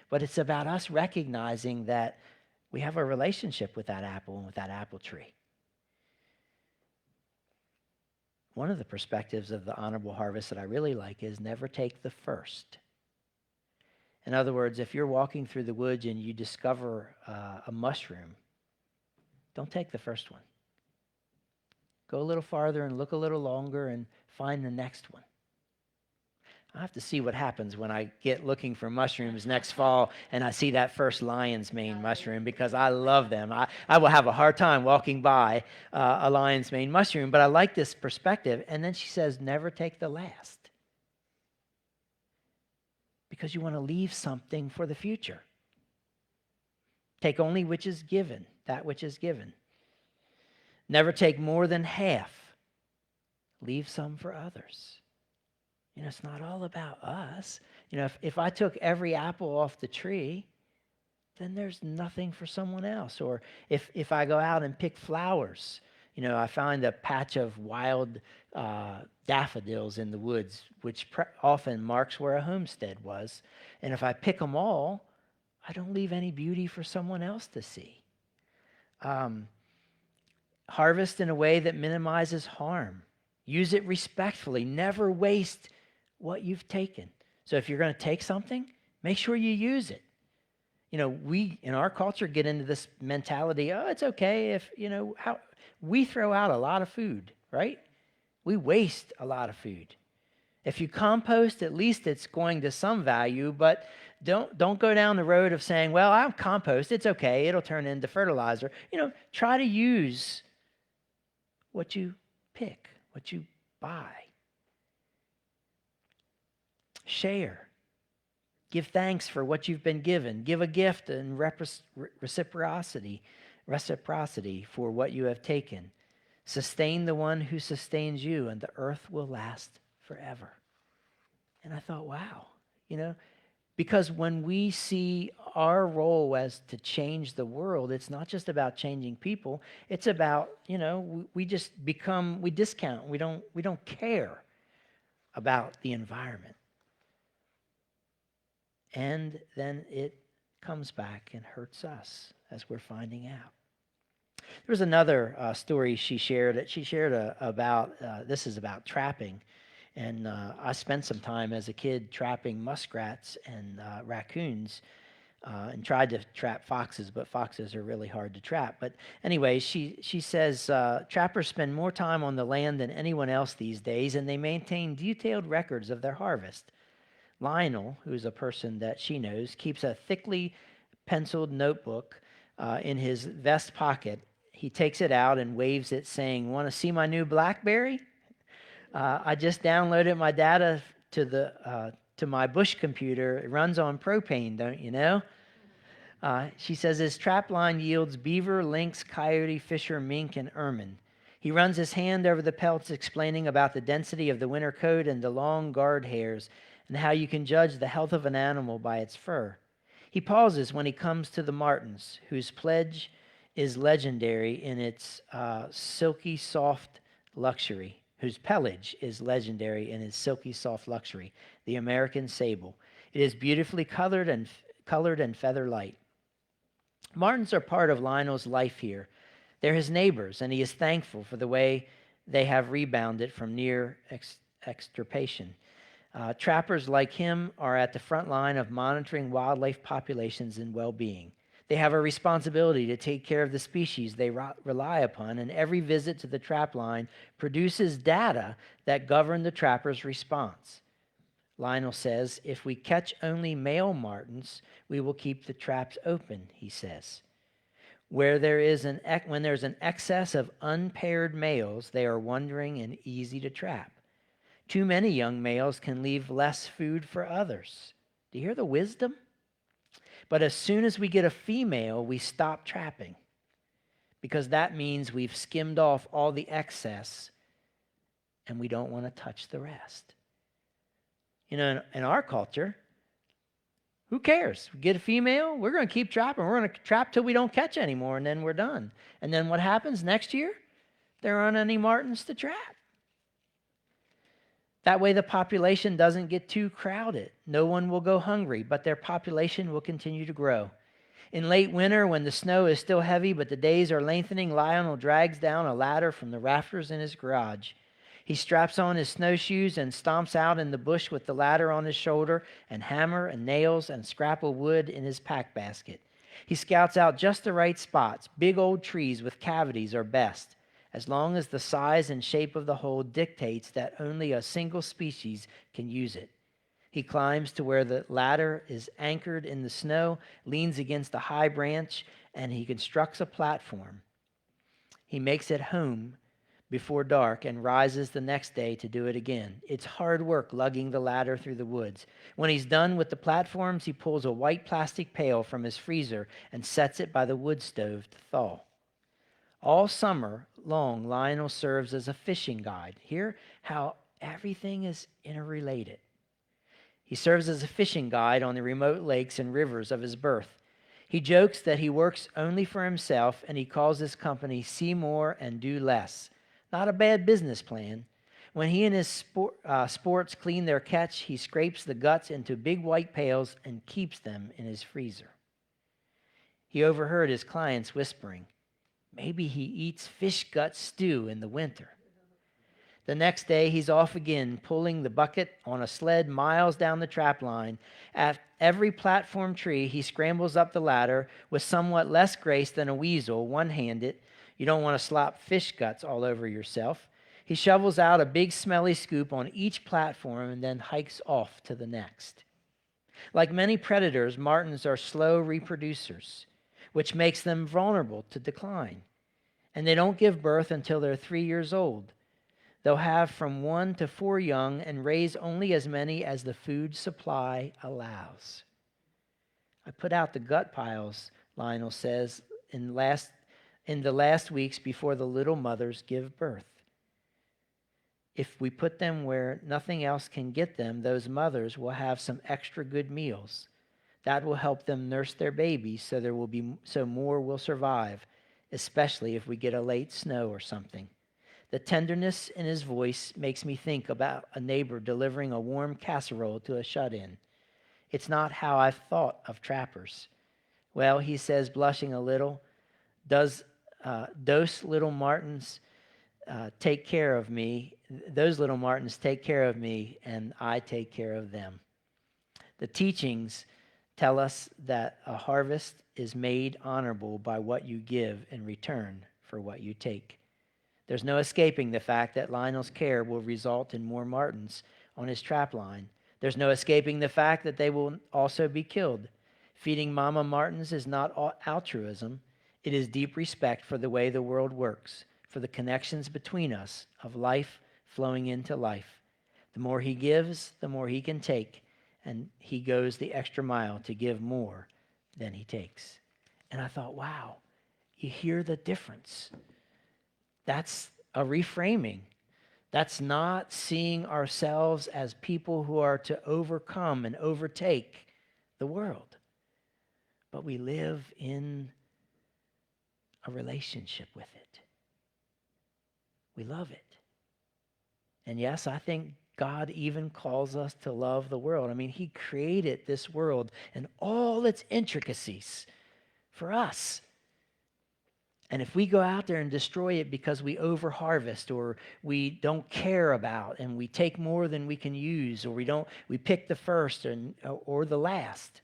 but it's about us recognizing that we have a relationship with that apple and with that apple tree. One of the perspectives of the honorable harvest that I really like is never take the first. In other words, if you're walking through the woods and you discover a mushroom, don't take the first one. Go a little farther and look a little longer and find the next one. I have to see what happens when I get looking for mushrooms next fall and I see that first lion's mane mushroom, because I love them. I will have a hard time walking by a lion's mane mushroom, but I like this perspective. And then she says, never take the last. Because you want to leave something for the future. Take only which is given, that which is given. Never take more than half. Leave some for others. It's not all about us. If I took every apple off the tree, then there's nothing for someone else. Or if I go out and pick flowers, I find a patch of wild daffodils in the woods, which often marks where a homestead was. And if I pick them all, I don't leave any beauty for someone else to see. Harvest in a way that minimizes harm. Use it respectfully. Never waste what you've taken. So if you're going to take something, make sure you use it. We in our culture get into this mentality, it's okay if, how we throw out a lot of food, right? We waste a lot of food. If you compost, at least it's going to some value, but don't go down the road of saying, well, I'll compost, it's okay, it'll turn into fertilizer. Try to use what you pick, what you buy. Share. Give thanks for what you've been given. Give a gift and reciprocity for what you have taken. Sustain the one who sustains you, and the earth will last forever. And I thought, wow, because when we see our role as to change the world, it's not just about changing people. It's about, we discount. We don't care about the environment. And then it comes back and hurts us, as we're finding out. There was another story she shared about, this is about trapping. And I spent some time as a kid trapping muskrats and raccoons and tried to trap foxes, but foxes are really hard to trap. But anyway, she says, trappers spend more time on the land than anyone else these days, and they maintain detailed records of their harvest. Lionel, who's a person that she knows, keeps a thickly penciled notebook in his vest pocket. He takes it out and waves it, saying, "Want to see my new BlackBerry? I just downloaded my data to my Bush computer. It runs on propane, don't you know?" She says his trap line yields beaver, lynx, coyote, fisher, mink, and ermine. He runs his hand over the pelts, explaining about the density of the winter coat and the long guard hairs, and how you can judge the health of an animal by its fur. He pauses when he comes to the martens, whose pledge is legendary in its silky soft luxury, whose pelage is legendary in its silky soft luxury, the American sable. It is beautifully colored and feather light. Martins are part of Lionel's life here. They're his neighbors, and he is thankful for the way they have rebounded from near extirpation. Trappers like him are at the front line of monitoring wildlife populations and well-being. They have a responsibility to take care of the species they rely upon, and every visit to the trap line produces data that govern the trapper's response. Lionel says, if we catch only male martins, we will keep the traps open, he says. When there's an excess of unpaired males, they are wandering and easy to trap. Too many young males can leave less food for others. Do you hear the wisdom? But as soon as we get a female, we stop trapping, because that means we've skimmed off all the excess and we don't want to touch the rest. You know, in our culture, who cares? We get a female, we're going to keep trapping. We're going to trap till we don't catch anymore, and then we're done. And then what happens next year? There aren't any martins to trap. That way the population doesn't get too crowded. No one will go hungry, but their population will continue to grow. In late winter, when the snow is still heavy but the days are lengthening, Lionel drags down a ladder from the rafters in his garage. He straps on his snowshoes and stomps out in the bush with the ladder on his shoulder and hammer and nails and scrap of wood in his pack basket. He scouts out just the right spots. Big old trees with cavities are best, as long as the size and shape of the hole dictates that only a single species can use it. He climbs to where the ladder is anchored in the snow, leans against a high branch, and he constructs a platform. He makes it home before dark and rises the next day to do it again. It's hard work lugging the ladder through the woods. When he's done with the platforms, he pulls a white plastic pail from his freezer and sets it by the wood stove to thaw. All summer long, Lionel serves as a fishing guide. Hear how everything is interrelated. He serves as a fishing guide on the remote lakes and rivers of his birth. He jokes that he works only for himself, and he calls his company See More and Do Less. Not a bad business plan. When he and his sports clean their catch, he scrapes the guts into big white pails and keeps them in his freezer. He overheard his clients whispering, maybe he eats fish gut stew in the winter. The next day, he's off again, pulling the bucket on a sled miles down the trap line. At every platform tree, he scrambles up the ladder with somewhat less grace than a weasel, one-handed. You don't want to slop fish guts all over yourself. He shovels out a big smelly scoop on each platform and then hikes off to the next. Like many predators, martins are slow reproducers, which makes them vulnerable to decline. And they don't give birth until they're 3 years old. They'll have from 1 to 4 young and raise only as many as the food supply allows. I put out the gut piles, Lionel says, in the last weeks before the little mothers give birth. If we put them where nothing else can get them, those mothers will have some extra good meals. That will help them nurse their babies so more will survive, especially if we get a late snow or something. The tenderness in his voice makes me think about a neighbor delivering a warm casserole to a shut-in. It's not how I've thought of trappers. Well, he says, blushing a little, those little martins take care of me. Those little martins take care of me, and I take care of them. The teachings tell us that a harvest is made honorable by what you give in return for what you take. There's no escaping the fact that Lionel's care will result in more martins on his trap line. There's no escaping the fact that they will also be killed. Feeding mama martins is not altruism. It is deep respect for the way the world works, for the connections between us of life flowing into life. The more he gives, the more he can take, and he goes the extra mile to give more than he takes. And I thought, wow, you hear the difference. That's a reframing. That's not seeing ourselves as people who are to overcome and overtake the world. But we live in a relationship with it. We love it. And yes, I think God even calls us to love the world. I mean, he created this world and all its intricacies for us. And if we go out there and destroy it because we overharvest or we don't care about and we take more than we can use or we pick the first or the last,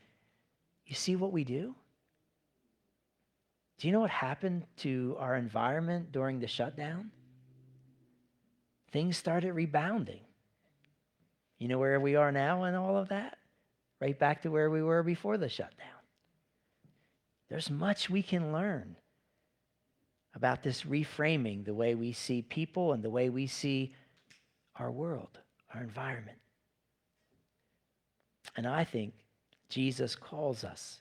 you see what we do? Do you know what happened to our environment during the shutdown? Things started rebounding. You know where we are now and all of that? Right back to where we were before the shutdown. There's much we can learn about this reframing the way we see people and the way we see our world, our environment. And I think Jesus calls us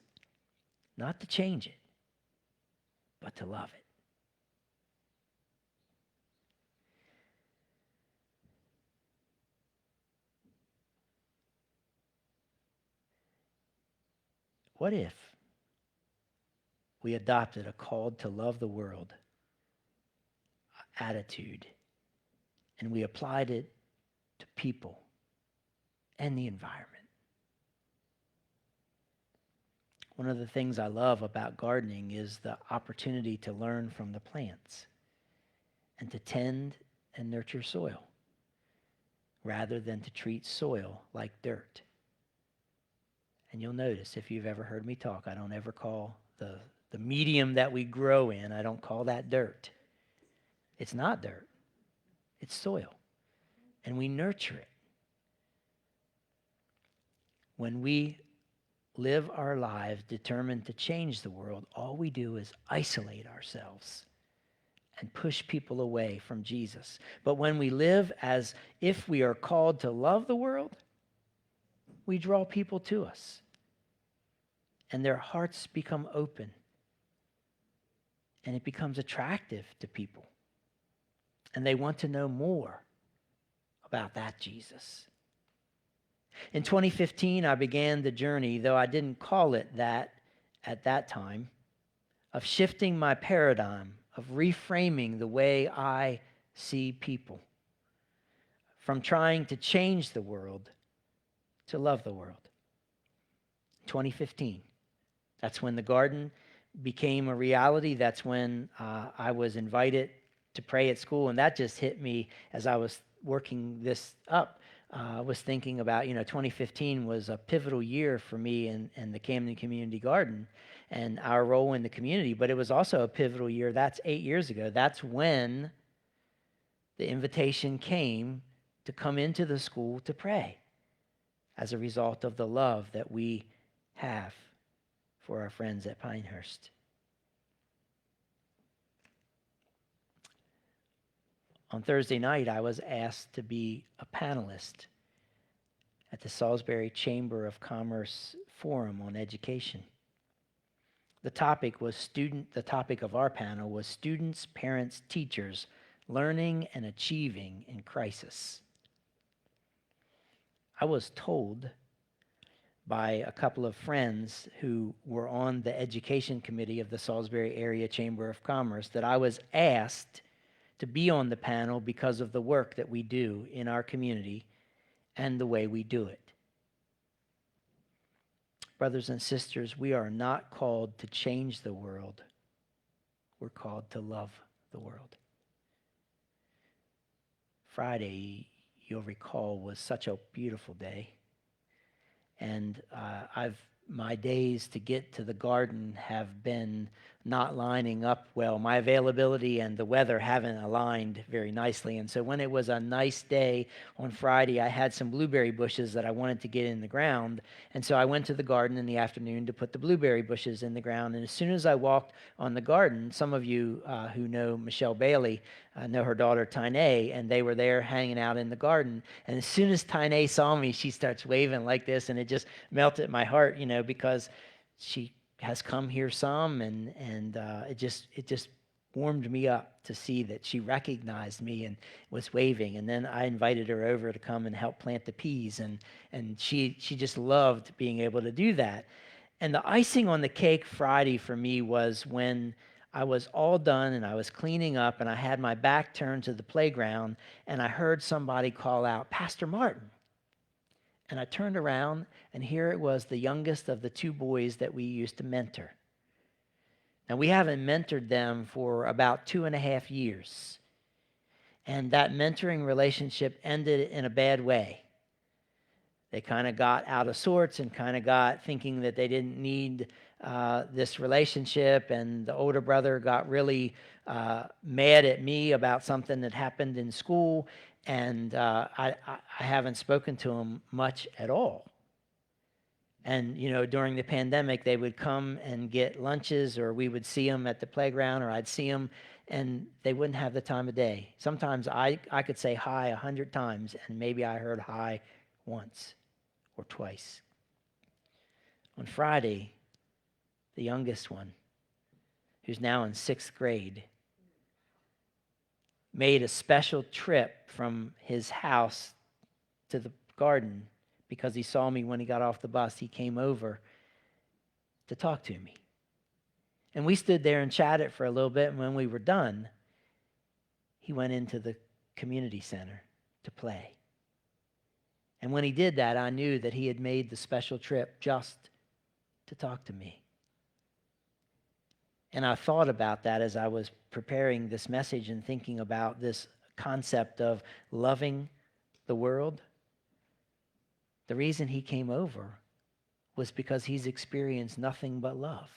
not to change it, but to love it. What if we adopted a called to love the world attitude and we applied it to people and the environment? One of the things I love about gardening is the opportunity to learn from the plants and to tend and nurture soil rather than to treat soil like dirt. And you'll notice if you've ever heard me talk, I don't ever call the medium that we grow in, I don't call that dirt. It's not dirt. It's soil. And we nurture it. When we live our lives determined to change the world, all we do is isolate ourselves and push people away from Jesus. But when we live as if we are called to love the world, we draw people to us. And their hearts become open. And it becomes attractive to people. And they want to know more about that Jesus. In 2015, I began the journey, though I didn't call it that at that time, of shifting my paradigm, of reframing the way I see people. From trying to change the world to love the world. 2015. That's when the garden became a reality. That's when I was invited to pray at school. And that just hit me as I was working this up. I was thinking about, 2015 was a pivotal year for me in the Camden Community Garden and our role in the community. But it was also a pivotal year. That's 8 years ago. That's when the invitation came to come into the school to pray as a result of the love that we have for our friends at Pinehurst. On Thursday night, I was asked to be a panelist at the Salisbury Chamber of Commerce Forum on Education. The topic of our panel was students, parents, teachers, learning and achieving in crisis. I was told by a couple of friends who were on the education committee of the Salisbury Area Chamber of Commerce that I was asked to be on the panel because of the work that we do in our community and the way we do it. Brothers and sisters, we are not called to change the world. We're called to love the world. Friday, you'll recall, was such a beautiful day. And my days to get to the garden have been not lining up well. My availability and the weather haven't aligned very nicely. And so when it was a nice day on Friday, I had some blueberry bushes that I wanted to get in the ground. And so I went to the garden in the afternoon to put the blueberry bushes in the ground. And as soon as I walked on the garden, some of you who know Michelle Bailey know her daughter Tyne, and they were there hanging out in the garden. And as soon as Tyne saw me, she starts waving like this, and it just melted my heart, because she has come here some, and it just warmed me up to see that she recognized me and was waving. And then I invited her over to come and help plant the peas, and she just loved being able to do that. And the icing on the cake Friday for me was when I was all done and I was cleaning up and I had my back turned to the playground and I heard somebody call out, "Pastor Martin." And I turned around, and here it was, the youngest of the two boys that we used to mentor. Now, we haven't mentored them for about 2.5 years. And that mentoring relationship ended in a bad way. They kind of got out of sorts and kind of got thinking that they didn't need this relationship. And the older brother got really mad at me about something that happened in school. And I haven't spoken to him much at all. And, during the pandemic, they would come and get lunches, or we would see them at the playground, or I'd see them, and they wouldn't have the time of day. Sometimes I could say hi 100 times, and maybe I heard hi once or twice. On Friday, the youngest one, who's now in 6th grade, made a special trip from his house to the garden because he saw me when he got off the bus. He came over to talk to me. And we stood there and chatted for a little bit, and when we were done, he went into the community center to play. And when he did that, I knew that he had made the special trip just to talk to me. And I thought about that as I was preparing this message and thinking about this concept of loving the world. The reason he came over was because he's experienced nothing but love.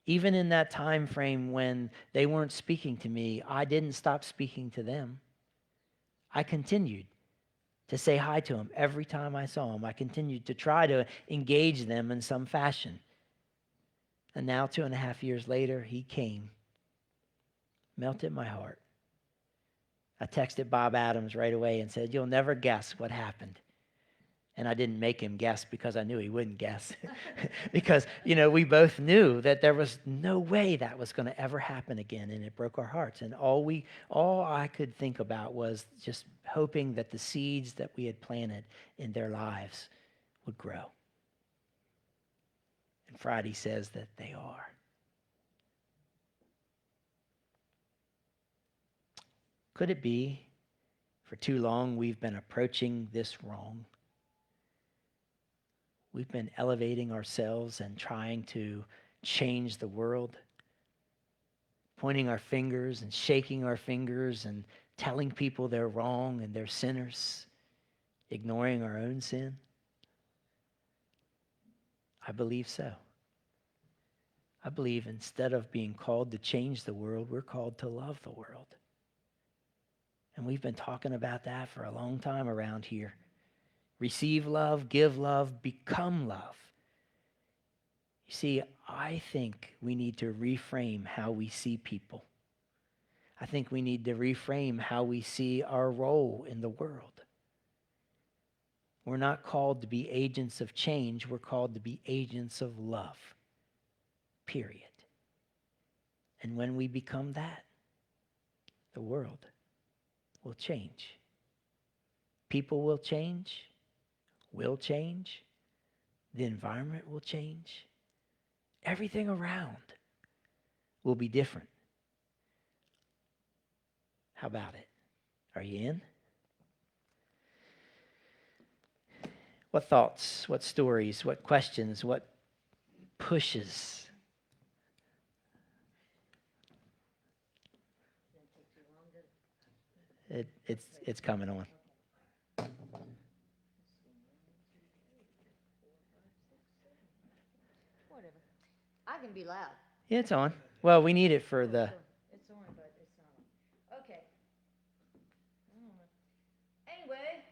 Even in that time frame when they weren't speaking to me, I didn't stop speaking to them. I continued to say hi to him every time I saw him. I continued to try to engage them in some fashion. And now, 2.5 years later, he came, melted my heart. I texted Bob Adams right away and said, "You'll never guess what happened." And I didn't make him guess because I knew he wouldn't guess. Because, we both knew that there was no way that was going to ever happen again, and it broke our hearts. And all I could think about was just hoping that the seeds that we had planted in their lives would grow. And Friday says that they are. Could it be for too long we've been approaching this wrong? We've been elevating ourselves and trying to change the world, pointing our fingers and shaking our fingers and telling people they're wrong and they're sinners, ignoring our own sin. I believe so. I believe instead of being called to change the world, we're called to love the world. And we've been talking about that for a long time around here. Receive love, give love, become love. You see, I think we need to reframe how we see people. I think we need to reframe how we see our role in the world. We're not called to be agents of change. We're called to be agents of love. Period. And when we become that, the world will change. People will change. Will change. The environment will change. Everything around will be different. How about it? Are you in? What thoughts, what stories, what questions, what pushes? It's coming on. Whatever. I can be loud. Yeah, it's on. Well, we need it for the... It's on, but it's not on. Okay. Anyway.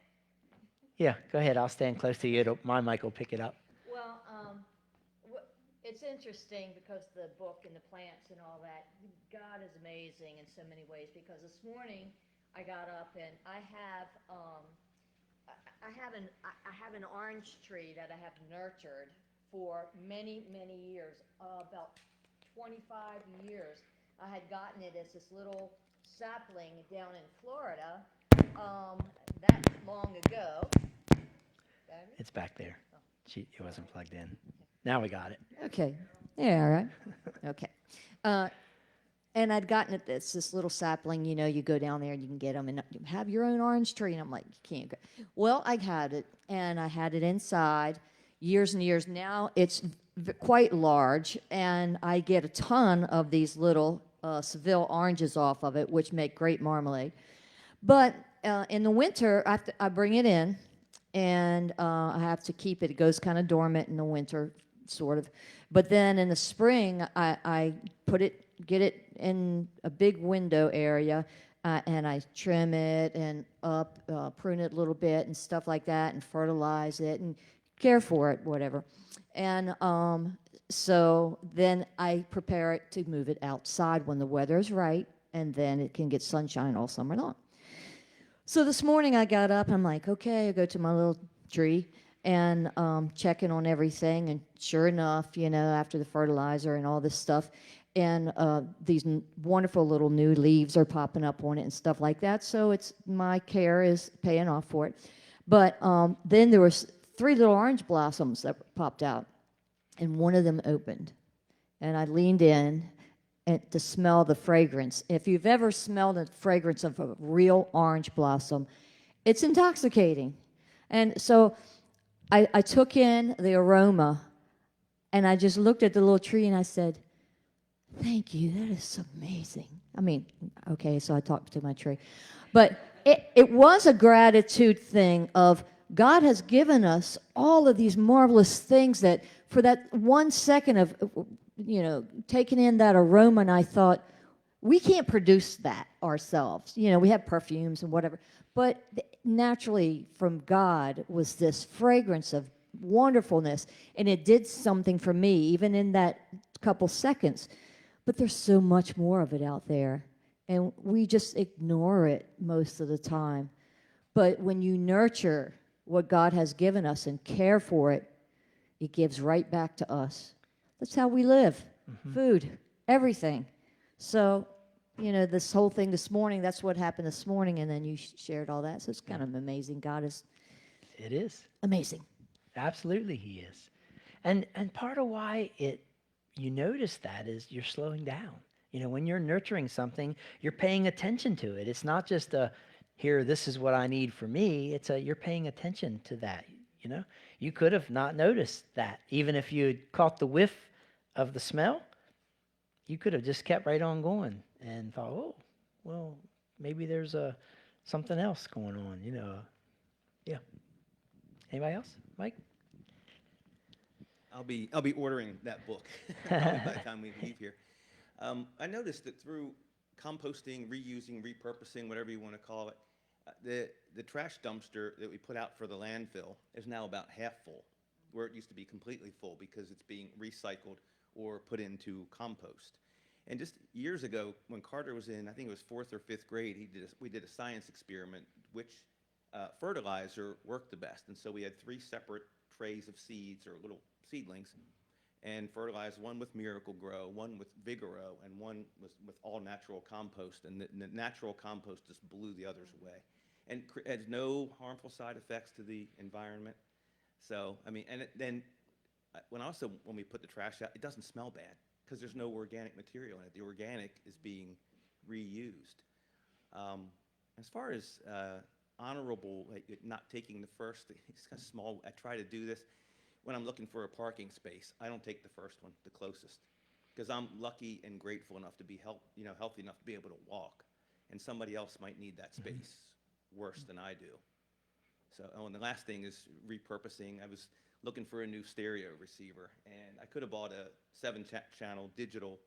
Yeah, go ahead. I'll stand close to you. My mic will pick it up. Well, it's interesting because the book and the plants and all that, God is amazing in so many ways, because this morning I got up and I have an orange tree that I have nurtured for many, many years, about 25 years. I had gotten it as this little sapling down in Florida that long ago. Got it? It's back there. It wasn't plugged in. Now we got it. Okay. Yeah, all right. Okay. And I'd gotten it, it's this little sapling, you know, you go down there and you can get them and you have your own orange tree. And I'm like, you can't go. Well, I had it, and I had it inside years and years. Now it's quite large, and I get a ton of these little Seville oranges off of it, which make great marmalade. But in the winter, I bring it in, and I have to keep it. It goes kind of dormant in the winter, sort of. But then in the spring, I get it in a big window area, and I trim it and prune it a little bit and stuff like that, and fertilize it and care for it, whatever. And so then I prepare it to move it outside when the weather is right, and then it can get sunshine all summer long. So this morning I got up, I'm like, okay, I go to my little tree and checking on everything, and sure enough, you know, after the fertilizer and all this stuff, and these wonderful little new leaves are popping up on it and stuff like that. So it's my care is paying off for it. But then there was 3 little orange blossoms that popped out, and one of them opened, and I leaned in and to smell the fragrance. If you've ever smelled the fragrance of a real orange blossom, it's intoxicating. And so I took in the aroma, and I just looked at the little tree and I said, thank you, that is amazing. I mean, okay, so I talked to my tree. But it was a gratitude thing of God has given us all of these marvelous things that for that 1 second of, you know, taking in that aroma, and I thought, we can't produce that ourselves. You know, we have perfumes and whatever. But naturally from God was this fragrance of wonderfulness, and it did something for me, even in that couple seconds. But there's so much more of it out there, and we just ignore it most of the time. But when you nurture what God has given us and care for it, it gives right back to us. That's how we live. Food, everything. So, you know, this whole thing this morning, that's what happened this morning, and then you shared all that. So it's kind of amazing. God is It is. amazing. Absolutely, he is. And part of why you notice that is you're slowing down. You know, when you're nurturing something, you're paying attention to it. It's not just here, this is what I need for me. It's you're paying attention to that, you know. You could have not noticed that. Even if you had caught the whiff of the smell, you could have just kept right on going and thought, oh, well, maybe there's something else going on, you know. Yeah. Anybody else? Mike? I'll be ordering that book probably by the time we leave here. I noticed that through composting, reusing, repurposing, whatever you want to call it, the trash dumpster that we put out for the landfill is now about half full, where it used to be completely full because it's being recycled or put into compost. And just years ago, when Carter was in, I think it was 4th or 5th grade, we did a science experiment which fertilizer worked the best. And so we had 3 separate trays of seeds or little seedlings and fertilized one with Miracle Grow, one with Vigoro, and one with all natural compost. And the natural compost just blew the others away. And has no harmful side effects to the environment. So, I mean, and then when we put the trash out, it doesn't smell bad because there's no organic material in it. The organic is being reused. As far as honorable, like not taking the first, it's kind of small. I try to do this when I'm looking for a parking space. I don't take the first one, the closest, because I'm lucky and grateful enough to be healthy enough to be able to walk, and somebody else might need that space worse than I do. So, and the last thing is repurposing. I was looking for a new stereo receiver, and I could have bought a 7-channel digital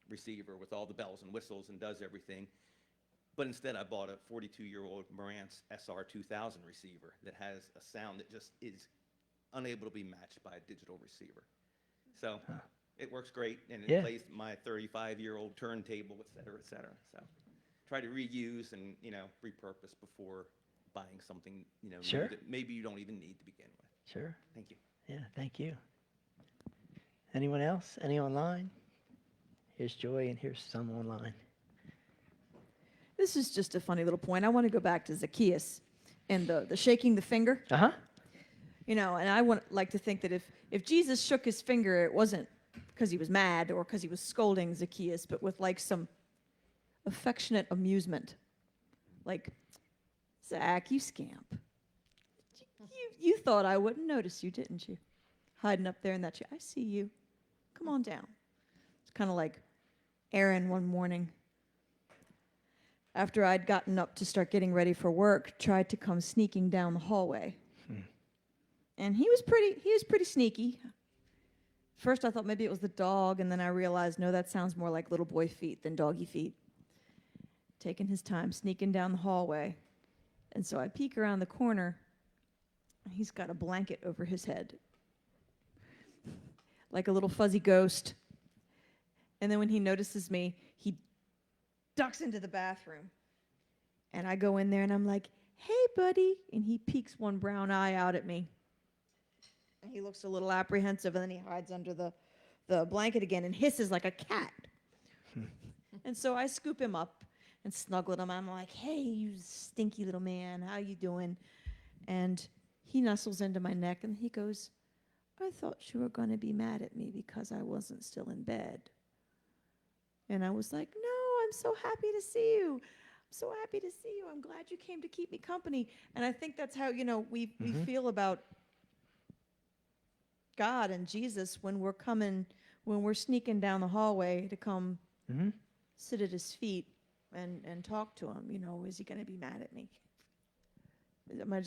receiver with all the bells and whistles and does everything. But instead, I bought a 42-year-old Marantz SR2000 receiver that has a sound that just is unable to be matched by a digital receiver. So it works great, and it plays my 35-year-old turntable, et cetera, et cetera. So try to reuse and, repurpose before buying something, new that maybe you don't even need to begin with. Sure. Thank you. Yeah, thank you. Anyone else? Any online? Here's Joy, and here's some online. This is just a funny little point. I want to go back to Zacchaeus and the shaking the finger. Uh-huh. You know, and I would like to think that if Jesus shook his finger, it wasn't because he was mad or because he was scolding Zacchaeus, but with like some affectionate amusement. Like, Zach, you scamp. You thought I wouldn't notice you, didn't you? Hiding up there in that chair. I see you. Come on down. It's kind of like Aaron one morning, after I'd gotten up to start getting ready for work, tried to come sneaking down the hallway. And he was pretty sneaky. First I thought maybe it was the dog, and then I realized, no, that sounds more like little boy feet than doggy feet. Taking his time, sneaking down the hallway. And so I peek around the corner, and he's got a blanket over his head, like a little fuzzy ghost. And then when he notices me, he ducks into the bathroom. And I go in there, and I'm like, hey, buddy. And he peeks one brown eye out at me. And he looks a little apprehensive, and then he hides under the blanket again and hisses like a cat. And so I scoop him up and snuggle him. I'm like, hey, you stinky little man, how you doing? And he nuzzles into my neck, and he goes, I thought you were going to be mad at me because I wasn't still in bed. And I was like, no, I'm so happy to see you. I'm so happy to see you. I'm glad you came to keep me company. And I think that's how, we feel about God and Jesus when we're sneaking down the hallway to come sit at his feet and talk to him. Is he going to be mad at me? Am I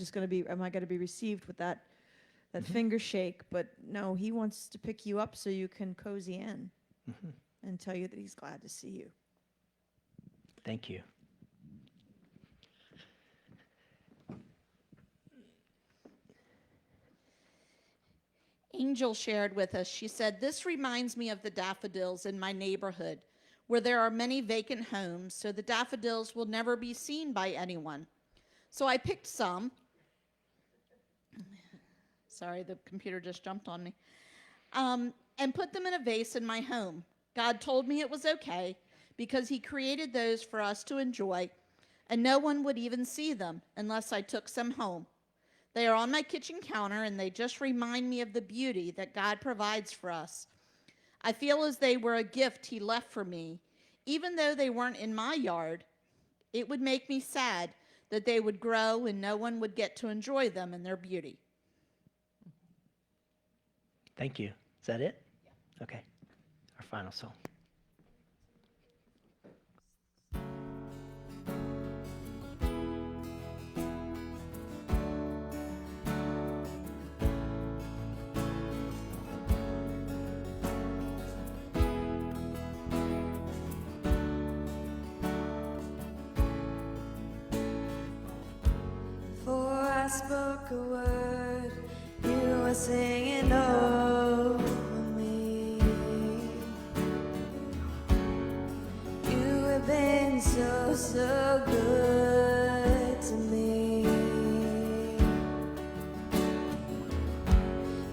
going to be received with that finger shake? But no, he wants to pick you up so you can cozy in and tell you that he's glad to see you. Thank you. Angel shared with us, she said, this reminds me of the daffodils in my neighborhood, where there are many vacant homes, so the daffodils will never be seen by anyone. So I picked some. Sorry, the computer just jumped on me. And put them in a vase in my home. God told me it was okay because he created those for us to enjoy, and no one would even see them unless I took some home. They are on my kitchen counter, and they just remind me of the beauty that God provides for us. I feel as they were a gift he left for me. Even though they weren't in my yard, it would make me sad that they would grow and no one would get to enjoy them in their beauty. Thank you. Is that it? Yeah. Okay. Our final song. Before I spoke a word, you were singing over me. You have been so, so good to me.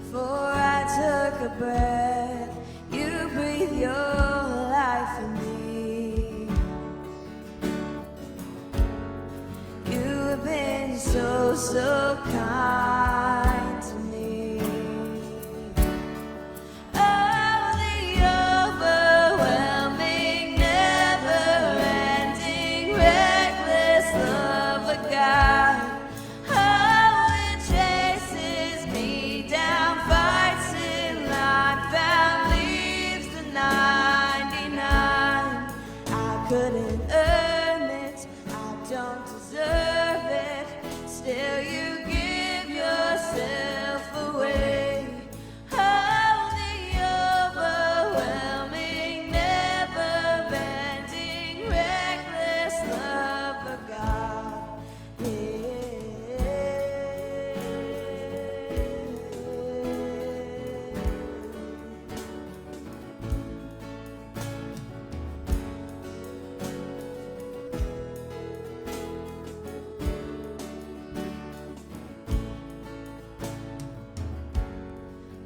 Before I took a breath, you breathed your life in me. You have been so, so kind to me. Oh, the overwhelming, never-ending, reckless love of God. Oh, it chases me down, fights in life, and leaves the 99. I couldn't earn it, I don't deserve it. Still you give yourself away. Oh, the overwhelming, never-ending, reckless love of God.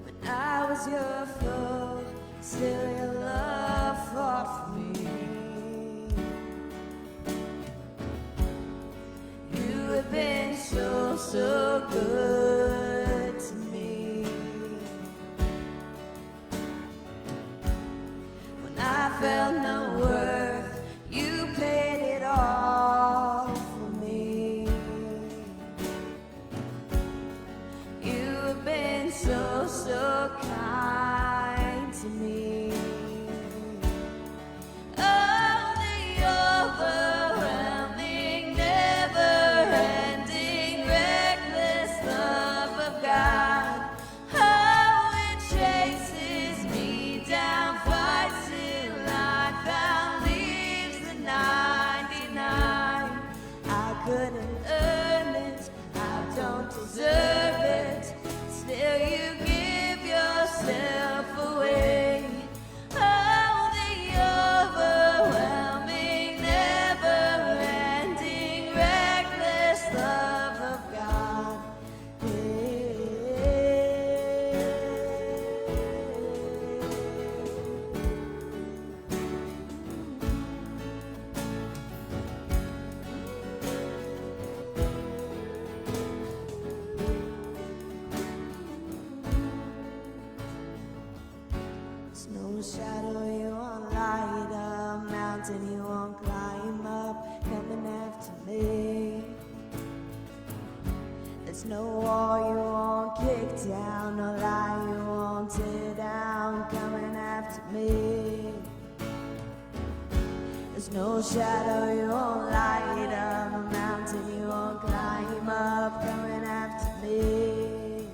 When I was your foe, still your love fought felt no worth. You paid it all for me. You have been so, so kind to me. Oh, the overwhelming, never-ending, reckless love of God. Oh, it chases me down, fights till I found, leaves the 99. I couldn't earn it, I don't deserve it. Still you give yourself away. Oh, the overwhelming, never-ending, reckless love of God. There's no shadow you won't light up, mountain you won't climb up, coming after me. There's no wall you won't kick down, no lie you won't tear down, coming after me. There's no shadow you won't light up, a mountain you won't climb up, coming after me.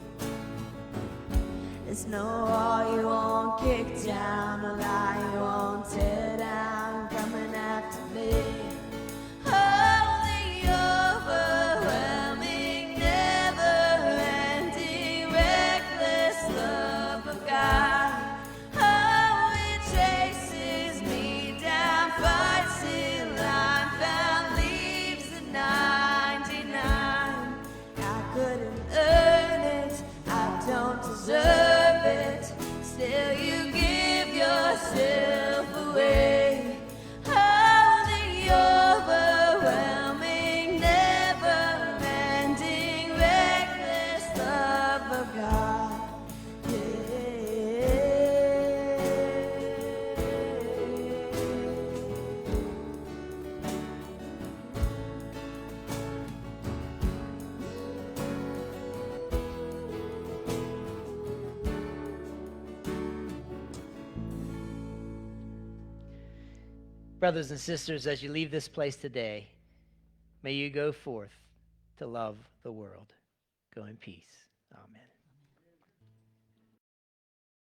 There's no wall you won't kick down, a lie you won't tear down, coming after me. Oh, the overwhelming, never-ending, reckless love of God. Oh, it chases me down, fights till I'm found, leaves the 99. I couldn't earn it, I don't deserve it. Still you give yourself away. Oh, the overwhelming, never-ending, reckless love of God. Brothers and sisters, as you leave this place today, may you go forth to love the world. Go in peace. Amen.